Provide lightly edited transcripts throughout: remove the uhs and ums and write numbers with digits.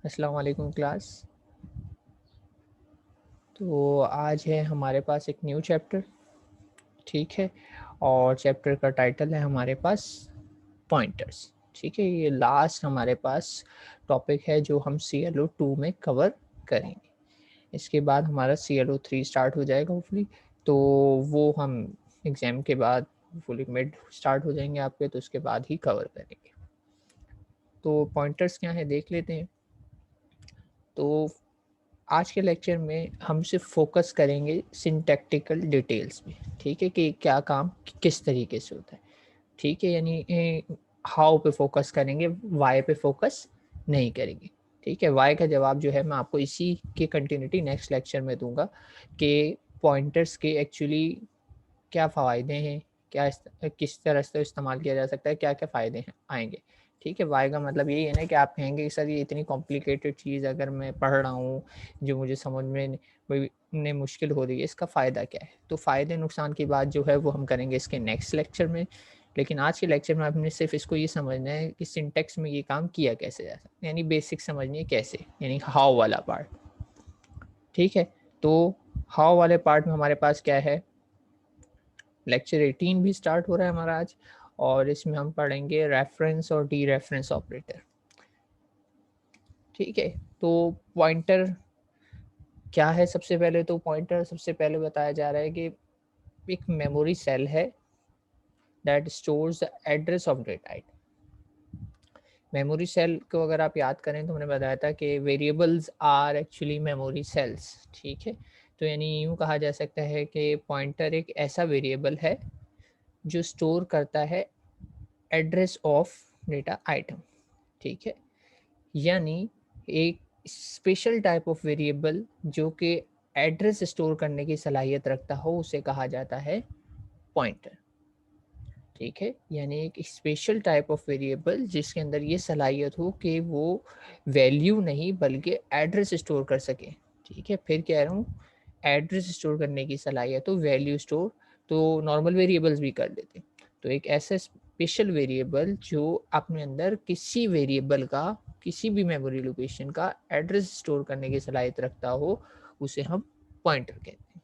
अस्सलाम वालेकुम क्लास। तो आज है हमारे पास एक न्यू चैप्टर, ठीक है। और चैप्टर का टाइटल है हमारे पास पॉइंटर्स, ठीक है। ये लास्ट हमारे पास टॉपिक है जो हम CLO 2 में कवर करेंगे। इसके बाद हमारा CLO 3 स्टार्ट हो जाएगा होपफुली। तो वो हम एग्ज़ाम के बाद होपफुली मिड स्टार्ट हो जाएंगे आपके, तो उसके बाद ही कवर करेंगे। तो पॉइंटर्स क्या है देख लेते हैं। तो आज के लेक्चर में हम सिर्फ फोकस करेंगे सिंटैक्टिकल डिटेल्स में, ठीक है, कि क्या काम किस तरीके से होता है, ठीक है। यानी हाउ पे फोकस करेंगे, वाई पे फोकस नहीं करेंगे, ठीक है। वाई का जवाब जो है मैं आपको इसी की कंटिन्यूटी नेक्स्ट लेक्चर में दूंगा कि पॉइंटर्स के एक्चुअली क्या फ़ायदे हैं, किस तरह से इस्तेमाल किया जा सकता है, क्या-क्या फ़ायदे हैं आएँगे, ठीक है। वाई का मतलब यही है ना कि आप कहेंगे कि सर ये इतनी कॉम्प्लिकेटेड चीज़ अगर मैं पढ़ रहा हूँ, जो मुझे समझ में ने मुश्किल हो रही है, इसका फ़ायदा क्या है? तो फ़ायदे नुकसान की बात जो है वो हम करेंगे इसके नेक्स्ट लेक्चर में। लेकिन आज के लेक्चर में आपने सिर्फ़ इसको ये समझना है कि सिंटैक्स में ये काम किया कैसे जा सकता है, यानी बेसिक समझनी है कैसे, यानी हाउ वाला पार्ट, ठीक है। तो हाउ वाले पार्ट में हमारे पास क्या है, लेक्चर 18 भी स्टार्ट हो रहा है हमारा आज, और इसमें हम पढ़ेंगे रेफरेंस और डी रेफरेंस ऑपरेटर, ठीक है। तो पॉइंटर क्या है, सबसे पहले तो पॉइंटर सबसे पहले बताया जा रहा है कि एक मेमोरी सेल है that stores the address of data item. Memory cell को अगर आप याद करें तो मैंने बताया था कि variables are actually memory cells, ठीक है। तो यानी यूँ कहा जा सकता है कि पॉइंटर एक ऐसा वेरिएबल है जो स्टोर करता है एड्रेस ऑफ डेटा आइटम, ठीक है। यानी एक स्पेशल टाइप ऑफ वेरिएबल जो कि एड्रेस स्टोर करने की सलाहियत रखता हो उसे कहा जाता है पॉइंटर, ठीक है। यानी एक स्पेशल टाइप ऑफ वेरिएबल जिसके अंदर ये सलाहियत हो कि वो वैल्यू नहीं बल्कि एड्रेस स्टोर कर सके, ठीक है। फिर कह रहा हूँ एड्रेस स्टोर करने की सलाहियत हो, वैल्यू स्टोर तो नॉर्मल वेरिएबल्स भी कर देते। तो एक ऐसा स्पेशल वेरिएबल जो अपने अंदर किसी वेरिएबल का, किसी भी मेमोरी लोकेशन का एड्रेस स्टोर करने की सलाहियत रखता हो उसे हम पॉइंटर कहते हैं,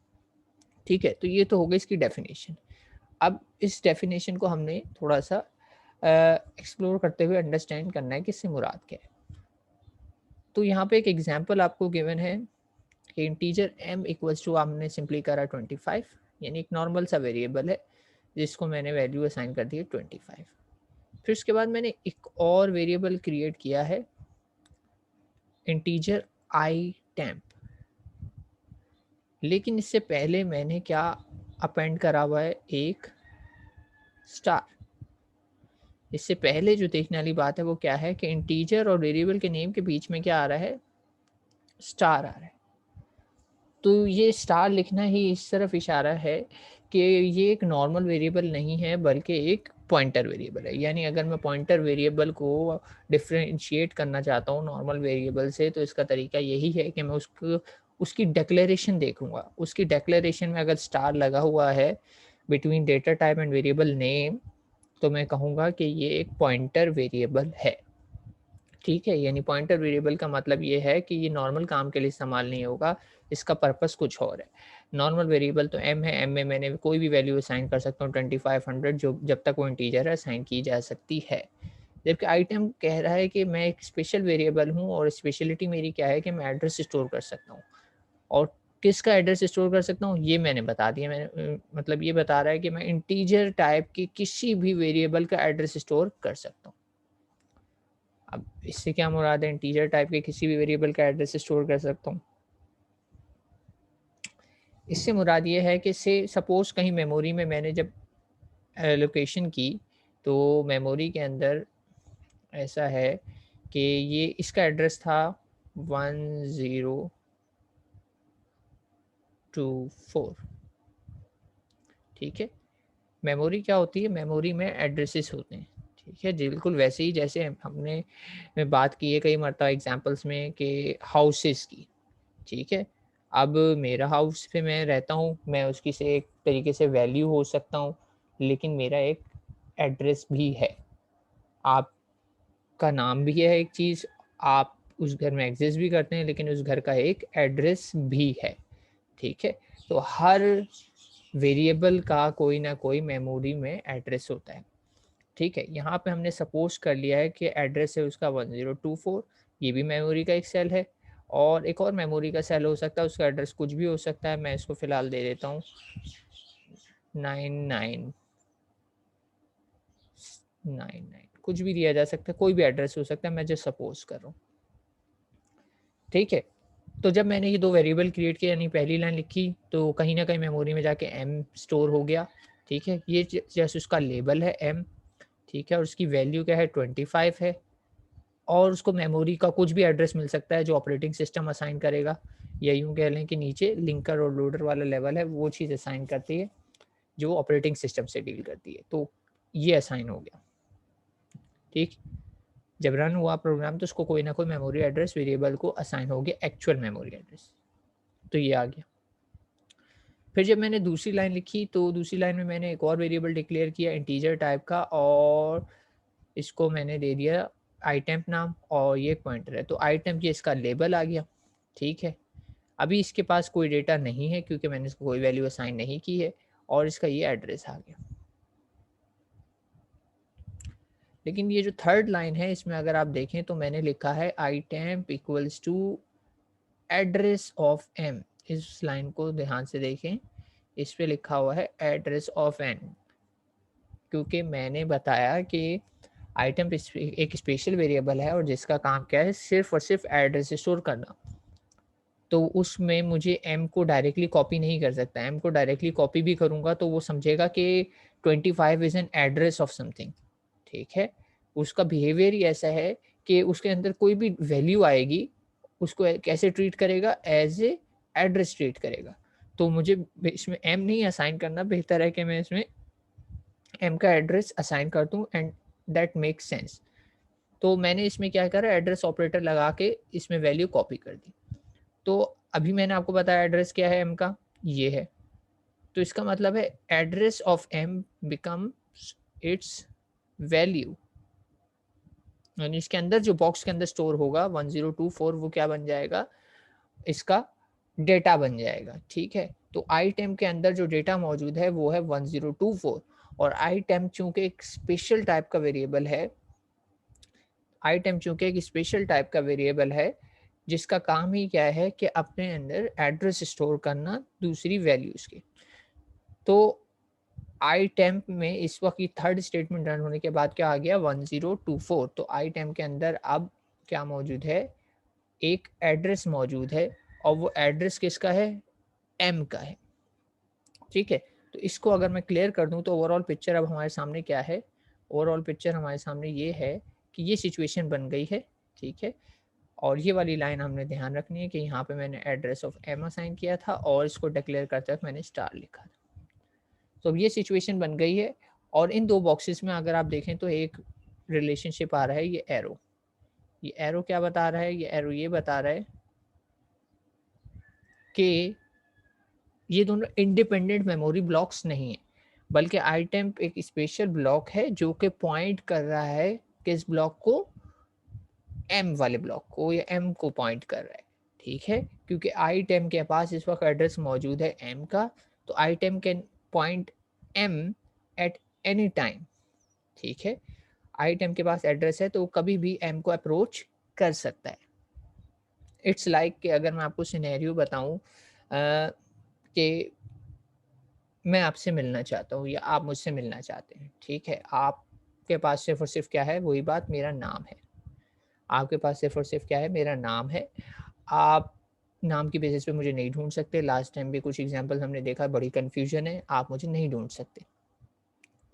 ठीक है। तो ये तो हो गई इसकी डेफिनेशन। अब इस डेफिनेशन को हमने थोड़ा-सा एक्सप्लोर करते हुए अंडरस्टैंड करना है कि इससे मुराद क्या है। तो यहाँ पे एक एग्ज़ाम्पल आपको गिवन है कि इंटीजर m इक्वल्स टू हमने सिंपली करा 25, यानी एक नॉर्मल सा वेरिएबल है जिसको मैंने वैल्यू असाइन कर दी है 25। फिर उसके बाद मैंने एक और वेरिएबल क्रिएट किया है इंटीजर itemp, लेकिन इससे पहले मैंने क्या अपेंड करा हुआ है, एक स्टार। इससे पहले जो देखने वाली बात है वो क्या है कि इंटीजर और वेरिएबल के नेम के बीच में क्या आ रहा है, स्टार आ रहा है। तो ये स्टार लिखना ही इस तरफ इशारा है कि ये एक नॉर्मल वेरिएबल नहीं है बल्कि एक पॉइंटर वेरिएबल है। यानी अगर मैं पॉइंटर वेरिएबल को डिफरेंशिएट करना चाहता हूँ नॉर्मल वेरिएबल से, तो इसका तरीका यही है कि मैं उसको उसकी डिक्लेरेशन देखूंगा। उसकी डिक्लेरेशन में अगर स्टार लगा हुआ है between data type and variable name, तो मैं कहूँगा कि ये एक पॉइंटर वेरिएबल है, ठीक है। यानी पॉइंटर वेरिएबल का मतलब ये है कि ये नॉर्मल काम के लिए इस्तेमाल नहीं होगा, इसका पर्पस कुछ और है। नॉर्मल वेरिएबल तो m है, m में मैंने कोई भी वैल्यू असाइन कर सकता हूँ 2500, जो जब तक वो इंटीजर है असाइन की जा सकती है। जबकि आइटम कह रहा है कि मैं एक स्पेशल वेरिएबल हूँ और स्पेशलिटी मेरी क्या है कि मैं एड्रेस स्टोर कर सकता हूँ, और किसका एड्रेस स्टोर कर सकता हूँ ये मैंने बता दिया। मतलब ये बता रहा है कि मैं इंटीजर टाइप की किसी भी वेरिएबल का एड्रेस स्टोर कर सकता हूँ। अब इससे क्या मुराद है, इंटीजर टाइप के किसी भी वेरिएबल का एड्रेस स्टोर कर सकता हूँ। इससे मुराद ये है कि से सपोज़ कहीं मेमोरी में मैंने जब एलोकेशन की, तो मेमोरी के अंदर ऐसा है कि ये इसका एड्रेस था 1024, ठीक है। मेमोरी क्या होती है, मेमोरी में एड्रेसेस होते हैं, ठीक है। बिल्कुल वैसे ही जैसे हमने में बात की है कई मरतबा एग्जांपल्स में कि हाउसेस की, ठीक है। अब मेरा हाउस पे मैं रहता हूँ, मैं उसकी से एक तरीके से वैल्यू हो सकता हूँ, लेकिन मेरा एक एड्रेस भी है। आपका नाम भी है एक चीज़, आप उस घर में एग्जिस्ट भी करते हैं, लेकिन उस घर का एक एड्रेस भी है, ठीक है। तो हर वेरिएबल का कोई ना कोई मेमोरी में एड्रेस होता है, ठीक है। यहाँ पे हमने सपोज कर लिया है कि एड्रेस है उसका 1024, ये भी मेमोरी का एक सेल है, और एक और मेमोरी का सेल हो सकता है, उसका एड्रेस कुछ भी हो सकता है। मैं इसको फिलहाल दे देता हूँ 9999, कुछ भी दिया जा सकता है, कोई भी एड्रेस हो सकता है, मैं जस्ट सपोज कर रहा हूँ, ठीक है। तो जब मैंने ये दो वेरिएबल क्रिएट किया, यानी पहली लाइन लिखी, तो कहीं ना कहीं मेमोरी में जाके m स्टोर हो गया, ठीक है। ये जैसे उसका लेबल है m, ठीक है, और उसकी वैल्यू क्या है 25 है, और उसको मेमोरी का कुछ भी एड्रेस मिल सकता है जो ऑपरेटिंग सिस्टम असाइन करेगा, या यूँ कह लें कि नीचे लिंकर और लोडर वाला लेवल है, वो चीज़ असाइन करती है जो ऑपरेटिंग सिस्टम से डील करती है। तो ये असाइन हो गया, ठीक। जब रन हुआ प्रोग्राम तो उसको कोई ना कोई मेमोरी एड्रेस वेरिएबल को असाइन हो गया, एक्चुअल मेमोरी एड्रेस, तो ये आ गया। फिर जब मैंने दूसरी लाइन लिखी, तो दूसरी लाइन में मैंने एक और वेरिएबल डिक्लेयर किया इंटीजर टाइप का, और इसको मैंने दे दिया आईटेम्प नाम, और ये पॉइंटर है, तो आईटेम्प ये इसका लेबल आ गया, ठीक है। अभी इसके पास कोई डेटा नहीं है क्योंकि मैंने इसको कोई वैल्यू असाइन नहीं की है, और इसका ये एड्रेस आ गया। लेकिन ये जो थर्ड लाइन है, इसमें अगर आप देखें तो मैंने लिखा है i temp equals to address of M. इस लाइन को ध्यान से देखें, इस पे लिखा हुआ है एड्रेस ऑफ एन, क्योंकि मैंने बताया कि आइटम एक स्पेशल वेरिएबल है और जिसका काम क्या है, सिर्फ और सिर्फ एड्रेस स्टोर करना। तो उसमें मुझे m को डायरेक्टली कॉपी नहीं कर सकता, m को डायरेक्टली कॉपी भी करूँगा तो वो समझेगा कि 25 is an address of something, ठीक है। उसका बिहेवियर ही ऐसा है कि उसके अंदर कोई भी वैल्यू आएगी, उसको कैसे ट्रीट करेगा, एज ए एड्रेस ट्रीट करेगा। तो मुझे इसमें m नहीं असाइन करना, बेहतर है कि मैं इसमें m का एड्रेस असाइन कर दूँ, एंड दैट मेक्स सेंस। तो मैंने इसमें क्या करा, एड्रेस ऑपरेटर लगा के इसमें वैल्यू कॉपी कर दी। तो अभी मैंने आपको बताया एड्रेस क्या है m का, ये है। तो इसका मतलब है address of m becomes it's value, यानी इसके अंदर जो बॉक्स के अंदर स्टोर होगा 1024, वो क्या बन जाएगा, इसका डेटा बन जाएगा, ठीक है। तो आईटेम के अंदर जो डेटा मौजूद है वो है 1024, और आईटेम चूंकि एक स्पेशल टाइप का वेरिएबल है, आइटम चूंकि एक स्पेशल टाइप का वेरिएबल है जिसका काम ही क्या है कि अपने अंदर एड्रेस स्टोर करना दूसरी वैल्यूज के। तो आई टेम्प में इस वक्त ये थर्ड स्टेटमेंट रन होने के बाद क्या आ गया 1024। तो आई टेम्प के अंदर अब क्या मौजूद है, एक एड्रेस मौजूद है, और वो एड्रेस किसका है, एम का है, ठीक है। तो इसको अगर मैं क्लियर कर दूं तो ओवरऑल पिक्चर अब हमारे सामने क्या है, ओवरऑल पिक्चर हमारे सामने ये है कि ये सिचुएशन बन गई है, ठीक है। और ये वाली लाइन हमने ध्यान रखनी है कि यहाँ पे मैंने एड्रेस ऑफ एम असाइन किया था और इसको डिक्लेयर करते वक्त मैंने स्टार लिखा था। तो अब ये सिचुएशन बन गई है, और इन दो बॉक्सेस में अगर आप देखें तो एक रिलेशनशिप आ रहा है, ये एरो क्या बता रहा है, ये एरो ये बता रहा है कि ये दोनों इंडिपेंडेंट मेमोरी ब्लॉक्स नहीं है, बल्कि आईटेम्प एक स्पेशल ब्लॉक है जो कि पॉइंट कर रहा है किस ब्लॉक को, एम वाले ब्लॉक को, या एम को पॉइंट कर रहा है, ठीक है। क्योंकि आई टेम के पास इस वक्त एड्रेस मौजूद है एम का, तो i temp can point M at any time, ठीक है। आई टेम के पास एड्रेस है तो वो कभी भी एम को अप्रोच कर सकता है। इट्स लाइक कि अगर मैं आपको सिनेरियो बताऊं कि मैं आपसे मिलना चाहता हूँ या आप मुझसे मिलना चाहते हैं, ठीक है। आपके पास सिर्फ और सिर्फ क्या है, वही बात, मेरा नाम है। आपके पास सिर्फ और सिर्फ क्या है, मेरा नाम है। आप नाम की बेसिस पे मुझे नहीं ढूंढ सकते। लास्ट टाइम भी कुछ एग्जांपल हमने देखा, बड़ी कन्फ्यूजन है, आप मुझे नहीं ढूंढ सकते,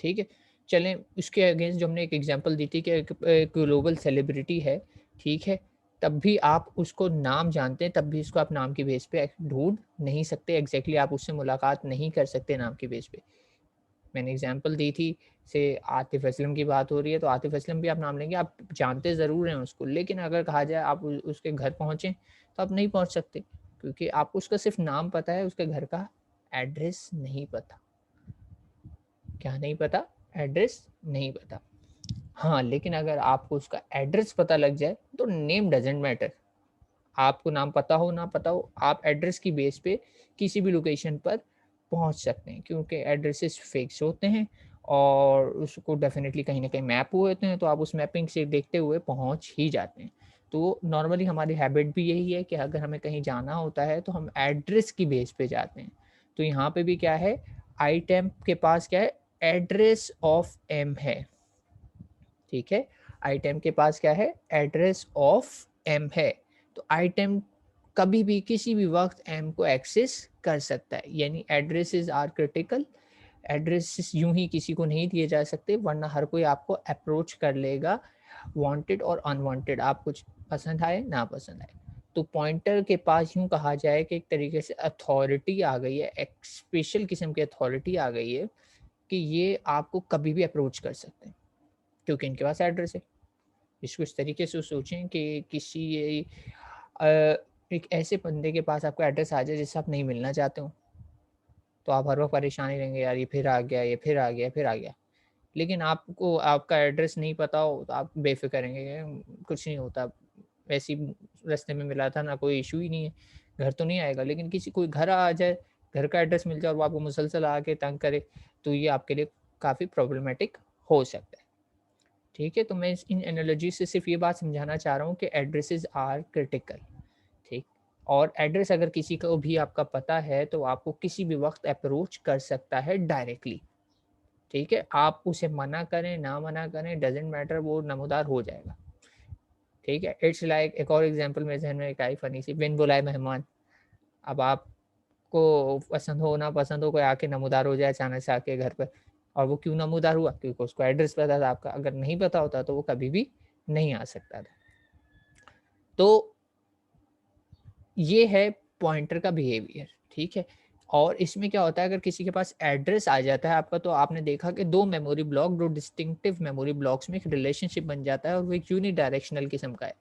ठीक है। चलें, उसके अगेंस्ट जो हमने एक एग्जांपल दी थी कि एक ग्लोबल सेलिब्रिटी है, ठीक है, तब भी आप उसको नाम जानते हैं, तब भी उसको आप नाम की बेस पे ढूंढ नहीं सकते, एग्जैक्टली आप उससे मुलाकात नहीं कर सकते नाम की बेस पे। मैंने एग्जांपल दी थी, से आतिफ असलम की बात हो रही है, तो आतिफ असलम भी आप नाम लेंगे, आप जानते ज़रूर हैं उसको, लेकिन अगर कहा जाए आप उसके घर पहुँचें तो आप नहीं पहुँच सकते, क्योंकि आपको उसका सिर्फ नाम पता है, उसके घर का एड्रेस नहीं पता। क्या नहीं पता, एड्रेस नहीं पता। हाँ, लेकिन अगर आपको उसका एड्रेस पता लग जाए तो नेम डज़न्ट मैटर। आपको नाम पता हो ना पता हो, आप एड्रेस की बेस पे किसी भी लोकेशन पर पहुँच सकते हैं, क्योंकि एड्रेसेस फिक्स होते हैं और उसको डेफ़िनेटली कहीं न कहीं मैप हुए होते हैं, तो आप उस मैपिंग से देखते हुए पहुँच ही जाते हैं। तो नॉर्मली हमारी हैबिट भी यही है कि अगर हमें कहीं जाना होता है तो हम एड्रेस की बेस पे जाते हैं। तो यहाँ पे भी क्या है, आइटेम के पास क्या है, एड्रेस ऑफ एम है, ठीक है? आइटम के पास क्या है, एड्रेस ऑफ एम है। तो आइटम कभी भी किसी भी वक़्त एम को एक्सेस कर सकता है, यानी एड्रेसेस आर क्रिटिकल। एड्रेसेस यूँ ही किसी को नहीं दिए जा सकते, वरना हर कोई आपको अप्रोच कर लेगा, वांटेड और अनवांटेड, आप कुछ पसंद आए, ना पसंद आए। तो पॉइंटर के पास यूँ कहा जाए कि एक तरीके से अथॉरिटी आ गई है, एक स्पेशल किस्म की अथॉरिटी आ गई है कि ये आपको कभी भी अप्रोच कर सकते हैं, क्योंकि इनके पास एड्रेस है। इसको इस तरीके से सोचें कि किसी अ, एक ऐसे बंदे के पास आपका एड्रेस आ जाए जिससे आप नहीं मिलना चाहते हो, तो आप हर वक़्त परेशान ही रहेंगे, यार ये फिर आ गया, ये फिर आ गया, फिर आ गया। लेकिन आपको आपका एड्रेस नहीं पता हो तो आप बेफ़िक्र रहेंगे, कुछ नहीं होता, वैसे ही रास्ते में मिला था ना, कोई इश्यू ही नहीं है, घर तो नहीं आएगा। लेकिन किसी कोई घर आ जाए, घर का एड्रेस मिल जाए और वो आपको मुसलसल आके तंग करे, तो ये आपके लिए काफ़ी प्रॉब्लमैटिक हो सकता है। ठीक है? तो मैं इस इन एनालॉजी से सिर्फ़ ये बात समझाना चाह रहा हूँ कि एड्रेसेस आर क्रिटिकल, ठीक? और एड्रेस अगर किसी को भी आपका पता है, तो आपको किसी भी वक़्त अप्रोच कर सकता है डायरेक्टली, ठीक है? आप उसे मना करें, ना मना करें, डज़न्ट मैटर, वो नमूदार हो जाएगा, ठीक है? इट्स लाइक एक और एग्ज़ाम्पल मेरे ज़हन में एक आई फ़नी सी, बिन बुलाए मेहमान। अब आपको पसंद हो, ना पसंद हो, कोई आके नमूदार हो जाए अचानक से आके घर पे, और वो क्यों नमूदार हुआ? क्योंकि उसको एड्रेस पता था आपका, अगर नहीं पता होता तो वो कभी भी नहीं आ सकता था। तो ये है पॉइंटर का बिहेवियर, ठीक है? और इसमें क्या होता है, अगर किसी के पास एड्रेस आ जाता है आपका, तो आपने देखा कि 2 memory block, 2 distinctive memory blocks में एक रिलेशनशिप बन जाता है और वो एक यूनिडायरेक्शनल किस्म का है।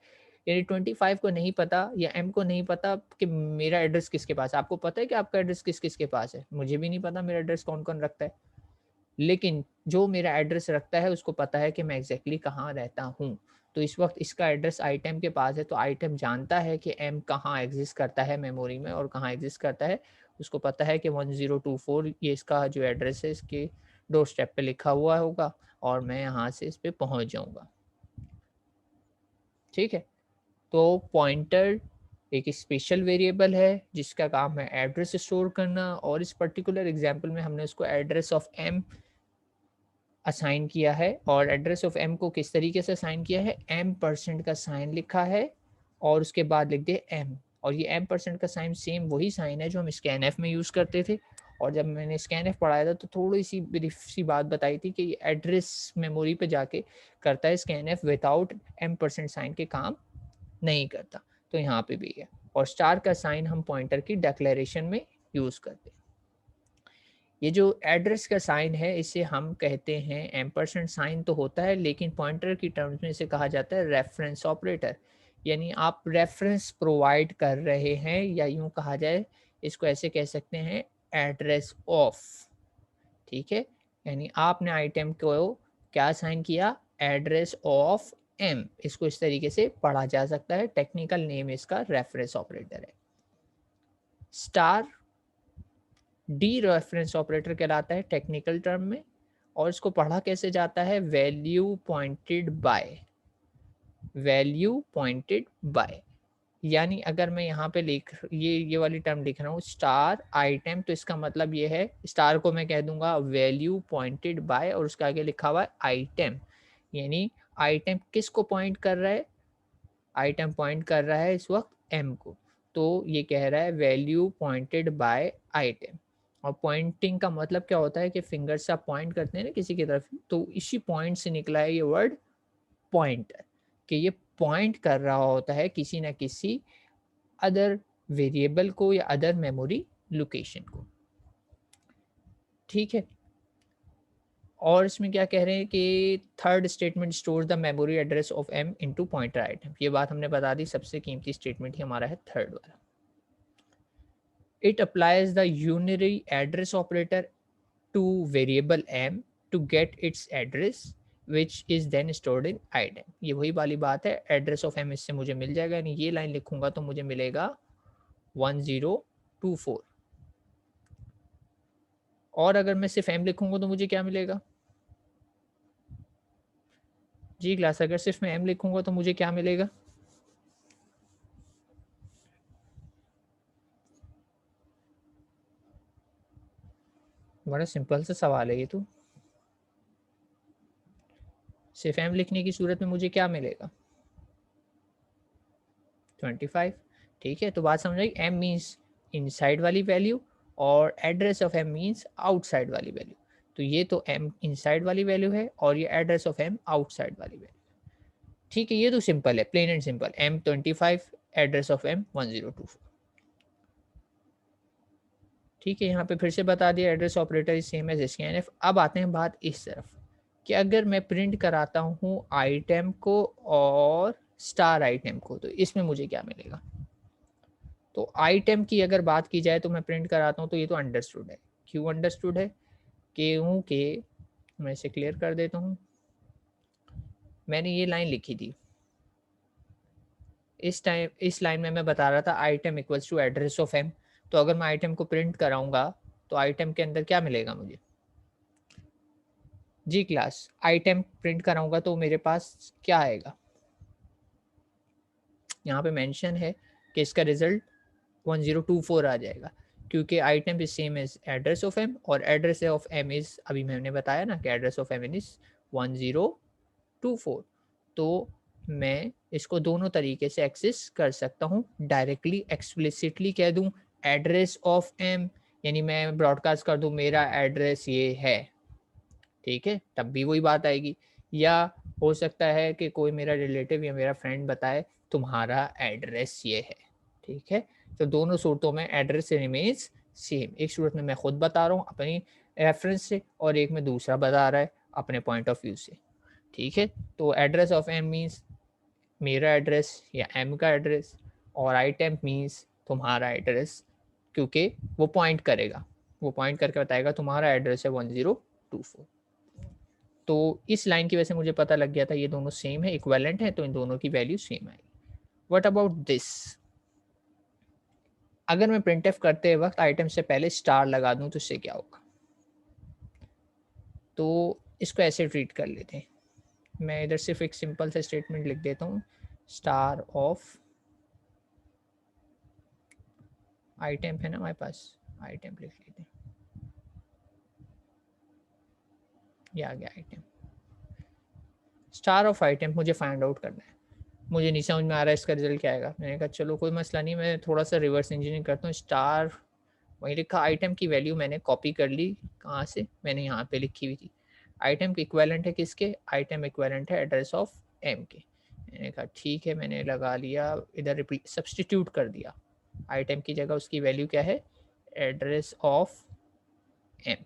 यानी 25 को नहीं पता या एम को नहीं पता कि मेरा एड्रेस किसके पास है। आपको पता है कि आपका एड्रेस किस-किस के पास है? मुझे भी नहीं पता मेरा एड्रेस कौन-कौन रखता है। लेकिन जो मेरा एड्रेस रखता है उसको पता है कि मैं एग्ज़ैक्टली कहाँ रहता हूँ। तो इस वक़्त इसका एड्रेस आइटम के पास है, तो आइटम जानता है कि एम कहाँ एग्ज़िस्ट करता है मेमोरी में और कहाँ एग्ज़िस्ट करता है। उसको पता है कि 1024 ये इसका जो एड्रेस है, इसके डोर स्टेप पे लिखा हुआ होगा और मैं यहाँ से इस पे पहुँच जाऊँगा। ठीक है? तो पॉइंटर एक स्पेशल वेरिएबल है जिसका काम है एड्रेस स्टोर करना, और इस पर्टिकुलर एग्ज़ाम्पल में हमने उसको एड्रेस ऑफ एम असाइन किया है। और एड्रेस ऑफ एम को किस तरीके से असाइन किया है, एम परसेंट का साइन लिखा है और उसके बाद लिख दिए एम, और ये एम परसेंट का साइन सेम वही साइन है जो हम स्कैन एफ में यूज़ करते थे। और जब मैंने स्कैन एफ पढ़ाया था तो थोड़ी सी ब्रीफ सी बात बताई थी कि ये एड्रेस मेमोरी पे जाके करता है, scanf without M percent sign के काम नहीं करता। तो यहाँ पे भी है। और स्टार का साइन हम पॉइंटर की डिक्लेरेशन में यूज़ करते हैं। ये जो एड्रेस का साइन है इसे हम कहते हैं एम्परसेंड साइन, तो होता है, लेकिन पॉइंटर की टर्म्स में इसे कहा जाता है रेफरेंस ऑपरेटर। यानी आप रेफरेंस प्रोवाइड कर रहे हैं, या यूं कहा जाए इसको ऐसे कह सकते हैं, एड्रेस ऑफ, ठीक है? यानी आपने आइटम को क्या साइन किया, एड्रेस ऑफ एम। इसको इस तरीके से पढ़ा जा सकता है, टेक्निकल नेम इसका रेफरेंस ऑपरेटर है। स्टार डी रेफरेंस ऑपरेटर कहलाता है टेक्निकल टर्म में, और इसको पढ़ा कैसे जाता है, value pointed bye, value pointed bye. यानी अगर मैं यहाँ पे लिख ये वाली टर्म लिख रहा हूँ स्टार आइटम, तो इसका मतलब ये है, स्टार को मैं कह दूंगा वैल्यू पॉइंटेड बाय और उसके आगे लिखा हुआ है आइटम। यानी आइटम किसको पॉइंट कर रहा है, आइटम पॉइंट कर रहा है इस वक्त एम को। तो ये कह रहा है वैल्यू पॉइंटेड बाय आइटम। और पॉइंटिंग का मतलब क्या होता है कि फिंगर से आप पॉइंट करते हैं ना किसी की तरफ, तो इसी पॉइंट से निकला है ये वर्ड पॉइंटर, कि ये पॉइंट कर रहा होता है किसी ना किसी अदर वेरिएबल को या अदर मेमोरी लोकेशन को। ठीक है? और इसमें क्या कह रहे हैं कि third statement store the memory address of M into pointer item. ये बात हमने बता दी, सबसे कीमती स्टेटमेंट ही हमारा है थर्ड वाला। It applies the unary address operator to variable m to get its address which is then stored in item. ये वही वाली बात है, एड्रेस ऑफ एम इससे मुझे मिल जाएगा, यानी ये लाइन लिखूंगा तो मुझे मिलेगा 1024। और अगर मैं सिर्फ एम लिखूंगा तो मुझे क्या मिलेगा जी क्लास? अगर सिर्फ मैं एम लिखूंगा तो मुझे क्या मिलेगा? बड़ा सिंपल सा सवाल है ये तो। सिर्फ एम लिखने की सूरत में मुझे क्या मिलेगा? 25। ठीक है, तो बात समझ आई। एम मीन्स इनसाइड वाली वैल्यू और address of M means outside वाली वैल्यू। तो ये तो एम इनसाइड वाली वैल्यू है और ये एड्रेस ऑफ एम आउटसाइड वाली वैल्यू। ठीक है, ये तो सिंपल है, plain and simple. M 25, address of M 1024। ठीक है, यहाँ पे फिर से बता दिया address operator is same as scanf. अब आते हैं बात इस तरफ कि अगर मैं प्रिंट कराता हूँ आइटम को और स्टार आइटम को, तो इसमें मुझे क्या मिलेगा? तो आइटम की अगर बात की जाए तो मैं प्रिंट कराता हूँ तो ये तो अंडरस्टूड है। क्यों अंडरस्टूड है? क्योंकि मैं इसे क्लियर कर देता हूँ। मैंने ये लाइन लिखी थी, इस लाइन में मैं बता रहा था item equals to address of M. तो अगर मैं आइटम को प्रिंट कराऊंगा तो आइटम के अंदर क्या मिलेगा मुझे जी क्लास? आइटम प्रिंट कराऊंगा तो मेरे पास क्या आएगा? यहाँ पे मेंशन है कि इसका रिजल्ट 1024 आ जाएगा, क्योंकि item is same as address of M और एड्रेस ऑफ एम इज, अभी मैंने बताया ना कि एड्रेस ऑफ एम इज 1024। तो मैं इसको दोनों तरीके से एक्सेस कर सकता हूँ। डायरेक्टली एक्सप्लिसिटली कह दूँ एड्रेस ऑफ एम, यानी मैं ब्रॉडकास्ट कर दूँ मेरा एड्रेस ये है, ठीक है, तब भी वही बात आएगी। या हो सकता है कि कोई मेरा रिलेटिव या मेरा फ्रेंड बताए तुम्हारा एड्रेस ये है, ठीक है। तो दोनों सूरतों में एड्रेस रिमेन्स सेम। एक सूरत में मैं खुद बता रहा हूँ अपनी रेफरेंस से और एक में दूसरा बता रहा है अपने पॉइंट ऑफ व्यू से, ठीक है। तो एड्रेस ऑफ एम मीन्स मेरा एड्रेस या एम का एड्रेस, और आई टेम्प मीन्स तुम्हारा एड्रेस, क्योंकि वो पॉइंट करेगा, वो पॉइंट करके बताएगा तुम्हारा एड्रेस है 1024। तो इस लाइन की वजह से मुझे पता लग गया था ये दोनों सेम है, इक्विवेलेंट है, तो इन दोनों की वैल्यू सेम आएगी। What about this? अगर मैं प्रिंट एफ करते वक्त आइटम से पहले स्टार लगा दूं तो इससे क्या होगा? तो इसको ऐसे ट्रीट कर लेते हैं। मैं इधर सिर्फ एक सिंपल सा स्टेटमेंट लिख देता हूँ, स्टार ऑफ आइटम है ना हमारे पास, आइटम लिख लेते हैं, ये आ गया आइटम। स्टार ऑफ आइटम मुझे फाइंड आउट करना है, मुझे नहीं समझ में आ रहा है इसका रिजल्ट क्या आएगा। मैंने कहा चलो कोई मसला नहीं, मैं थोड़ा सा रिवर्स इंजीनियरिंग करता हूँ। स्टार वही लिखा, आइटम की वैल्यू मैंने कॉपी कर ली, कहाँ से? मैंने यहाँ पे लिखी हुई थी। आइटम के इक्विवेलेंट है किसके? आइटम इक्विवेलेंट है एड्रेस ऑफ एम के। मैंने कहा ठीक है, मैंने लगा लिया, इधर रिपीट सब्सटीट्यूट कर दिया, आइटम की जगह उसकी वैल्यू क्या है? एड्रेस ऑफ एम,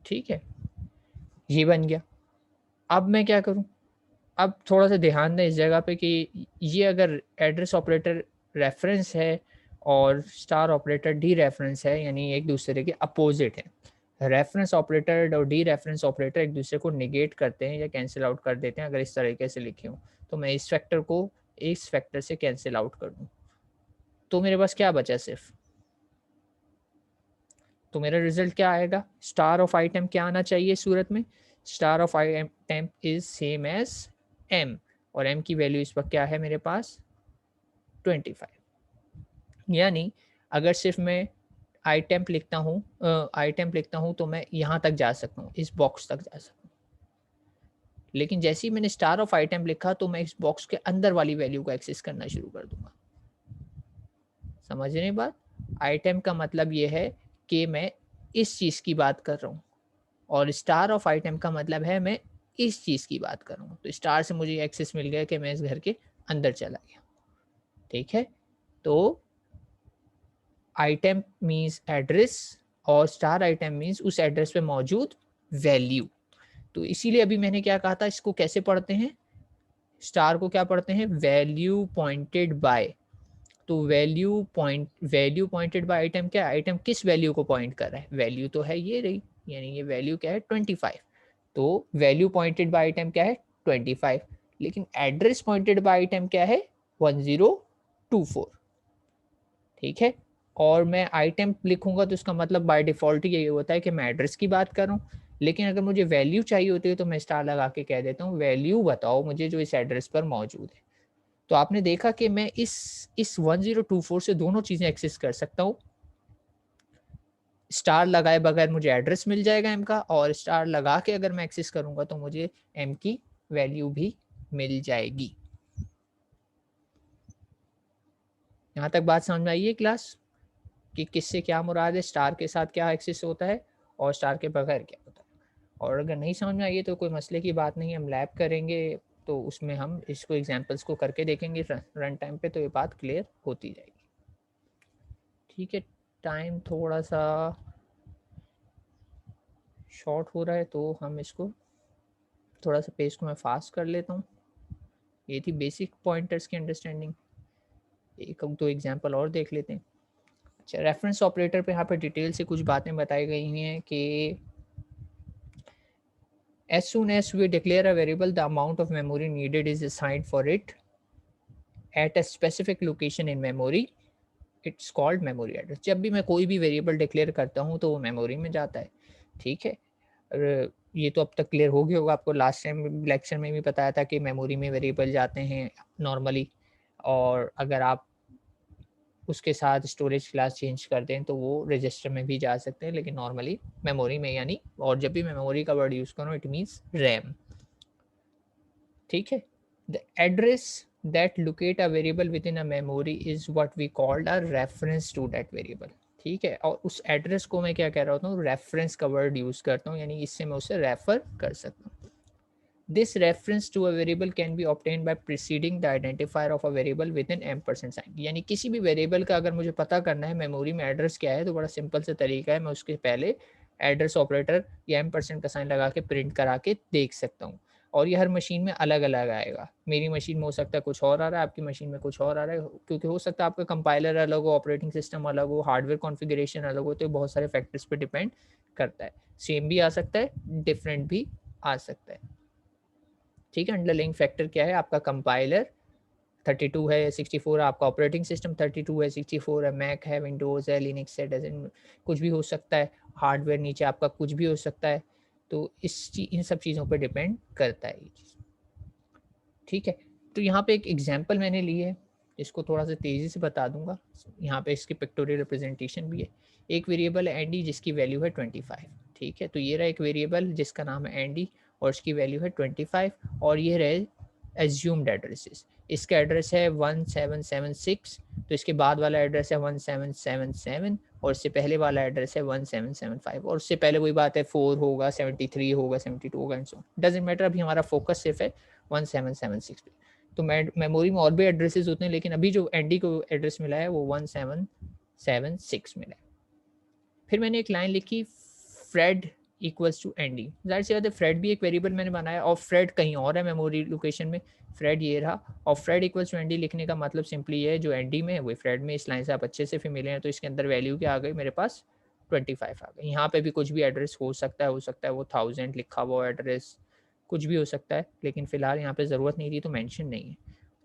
ठीक है, ये बन गया। अब मैं क्या करूँ? अब थोड़ा सा ध्यान दें इस जगह पे कि ये अगर एड्रेस ऑपरेटर रेफरेंस है और स्टार ऑपरेटर डी रेफरेंस है, यानी एक दूसरे के अपोजिट है। रेफरेंस ऑपरेटर और डी रेफरेंस ऑपरेटर एक दूसरे को निगेट करते हैं या कैंसिल आउट कर देते हैं। अगर इस तरीके से लिखे हूँ तो मैं इस फैक्टर को इस फैक्टर से कैंसिल आउट कर दूँ तो मेरे पास क्या बचा सिर्फ? तो मेरा रिजल्ट क्या आएगा? स्टार ऑफ आइटम क्या आना चाहिए सूरत में? Star of item is same as M, और एम की वैल्यू इस वक्त क्या है मेरे पास? 25। यानी अगर सिर्फ मैं आइटम लिखता हूँ तो मैं यहाँ तक जा सकता हूँ, इस बॉक्स तक जा सकता हूँ। लेकिन जैसे ही मैंने स्टार ऑफ आइटम लिखा तो मैं इस बॉक्स के अंदर वाली वैल्यू को एक्सेस करना शुरू कर दूंगा। समझ रहे हैं बात? आइटम का मतलब ये है कि मैं इस चीज़ की बात कर रहा हूँ, और स्टार ऑफ आइटम का मतलब है मैं इस चीज़ की बात कर रहा हूँ। तो स्टार से मुझे एक्सेस मिल गया कि मैं इस घर के अंदर चला गया, ठीक है। तो आइटम मीन्स एड्रेस और स्टार आइटम मीन्स उस एड्रेस पे मौजूद वैल्यू। तो इसीलिए अभी मैंने क्या कहा था, इसको कैसे पढ़ते हैं? स्टार को क्या पढ़ते हैं? Value pointed bye. तो वैल्यू पॉइंटेड बाय आइटम क्या है? आइटम किस वैल्यू को पॉइंट कर रहा है? वैल्यू तो है ये रही, यानी ये वैल्यू क्या है 25, तो वैल्यू पॉइंटेड बाय आइटम क्या है 25, लेकिन एड्रेस पॉइंटेड बाय आइटम क्या है 1024, ठीक है। और मैं आइटम लिखूंगा तो इसका मतलब बाय डिफॉल्ट ये होता है कि मैं एड्रेस की बात कर रहा हूँ, लेकिन अगर मुझे वैल्यू चाहिए होती है तो मैं स्टार लगा के कह देता हूँ वैल्यू बताओ मुझे जो इस एड्रेस पर मौजूद है। तो आपने देखा कि मैं इस 1024 से दोनों चीजें एक्सेस कर सकता हूँ, स्टार लगाए बगैर मुझे एड्रेस मिल जाएगा एम का, और स्टार लगा के अगर मैं एक्सेस करूंगा तो मुझे एम की वैल्यू भी मिल जाएगी। यहाँ तक बात समझ में आई है क्लास कि किससे क्या मुराद है, स्टार के साथ क्या एक्सेस होता है और स्टार के बगैर क्या होता है। और अगर नहीं समझ में आई है तो कोई मसले की बात नहीं है, हम लैब करेंगे तो उसमें हम इसको एग्जांपल्स को करके देखेंगे रन टाइम पे, तो ये बात क्लियर होती जाएगी। ठीक है, टाइम थोड़ा सा शॉर्ट हो रहा है तो हम इसको थोड़ा सा पेज को मैं फास्ट कर लेता हूँ। ये थी बेसिक पॉइंटर्स की अंडरस्टैंडिंग। एक दो एग्जांपल और देख लेते हैं। अच्छा, रेफरेंस ऑपरेटर पे यहाँ पे डिटेल से कुछ बातें बताई गई हैं कि as soon as we declare a variable, the amount of memory needed is assigned for it at a specific location in memory. It's called memory address. जब भी मैं कोई भी वेरिएबल डिक्लेयर करता हूँ तो वो मेमोरी में जाता है, ठीक है। ये तो अब तक क्लियर हो गया होगा आपको, लास्ट टाइम लेक्चर में भी बताया था कि मेमोरी में वेरिएबल जाते हैं नॉर्मली, और अगर आप उसके साथ स्टोरेज क्लास चेंज कर दें तो वो रजिस्टर में भी जा सकते हैं, लेकिन नॉर्मली मेमोरी में, यानी और जब भी मैं मेमोरी का वर्ड यूज़ करूँ इट मीन्स रैम, ठीक है। The address that locate a variable within a memory is what we called a reference to that variable, ठीक है। और उस एड्रेस को मैं क्या कह रहा होता हूँ, रेफरेंस का वर्ड यूज़ करता हूँ, यानी इससे मैं उसे रेफर कर सकता हूँ। This reference to a variable can be obtained by preceding the identifier of a variable with an ampersand sign। यानी किसी भी वेरिएबल का अगर मुझे पता करना है मेमोरी में एड्रेस क्या है तो बड़ा सिंपल सा तरीका है, मैं उसके पहले एड्रेस ऑपरेटर या एम्परसेंड का साइन लगा के प्रिंट करा के देख सकता हूँ। और ये हर मशीन में अलग अलग आएगा, मेरी मशीन में हो सकता है कुछ और आ रहा है, आपकी मशीन में कुछ और आ रहा है, क्योंकि हो सकता है आपका कंपाइलर अलग हो, ऑपरेटिंग सिस्टम अलग हो, हार्डवेयर कॉन्फ़िगरेशन अलग हो, तो बहुत सारे फैक्टर्स पे डिपेंड करता है। सेम भी आ सकता है, डिफरेंट भी आ सकता है, ठीक है। अंडरलाइंग फैक्टर क्या है, आपका कंपाइलर 32 है, 64 है, आपका ऑपरेटिंग सिस्टम 32 है, 64 है, मैक है, विंडोज़ है, लिनक्स है, डजन कुछ भी हो सकता है, हार्डवेयर नीचे आपका कुछ भी हो सकता है, तो इन सब चीज़ों पर डिपेंड करता है ये चीज़, ठीक है। तो यहाँ पे एक एग्जांपल मैंने ली है, इसको थोड़ा सा तेज़ी से बता दूंगा। यहाँ पे इसकी पिक्टोरियल रिप्रेजेंटेशन भी है। एक वेरिएबल है एंडी जिसकी वैल्यू है 25, ठीक है। तो ये रहा एक वेरिएबल जिसका नाम है एंडी और इसकी वैल्यू है 25, और ये रहे एज्यूम्ड एड्रेसेस। इसका एड्रेस है 1776, तो इसके बाद वाला एड्रेस है 1777, और इससे पहले वाला एड्रेस है 1775, और उससे पहले वही बात है 4 होगा, 73 होगा, 72 होगा, एंड सो डजंट मैटर। अभी हमारा फोकस सिर्फ है 1776 पे। तो मेमोरी में और भी एड्रेसेस होते हैं, लेकिन अभी जो एनडी को एड्रेस मिला है वो 1776 मिला है। फिर मैंने एक लाइन लिखी फ्रेड इक्वल्स टू एनडी। जाहिर सी बात है फ्रेड भी एक वेरिएबल मैंने बनाया और फ्रेड कहीं और है मेमोरी लोकेशन में, फ्रेड ये रहा, और फ्रेड इक्वल्स टू एनडी लिखने का मतलब सिंपली ये है जो एनडी में है वही फ्रेड में। इस लाइन से आप अच्छे से फिर मिले हैं, तो इसके अंदर वैल्यू क्या आ गई मेरे पास 25 आ गई। यहाँ पे भी कुछ भी एड्रेस हो सकता है वो 1000 लिखा हुआ एड्रेस, कुछ भी हो सकता है, लेकिन फिलहाल यहाँ पे ज़रूरत नहीं थी तो मेंशन नहीं है।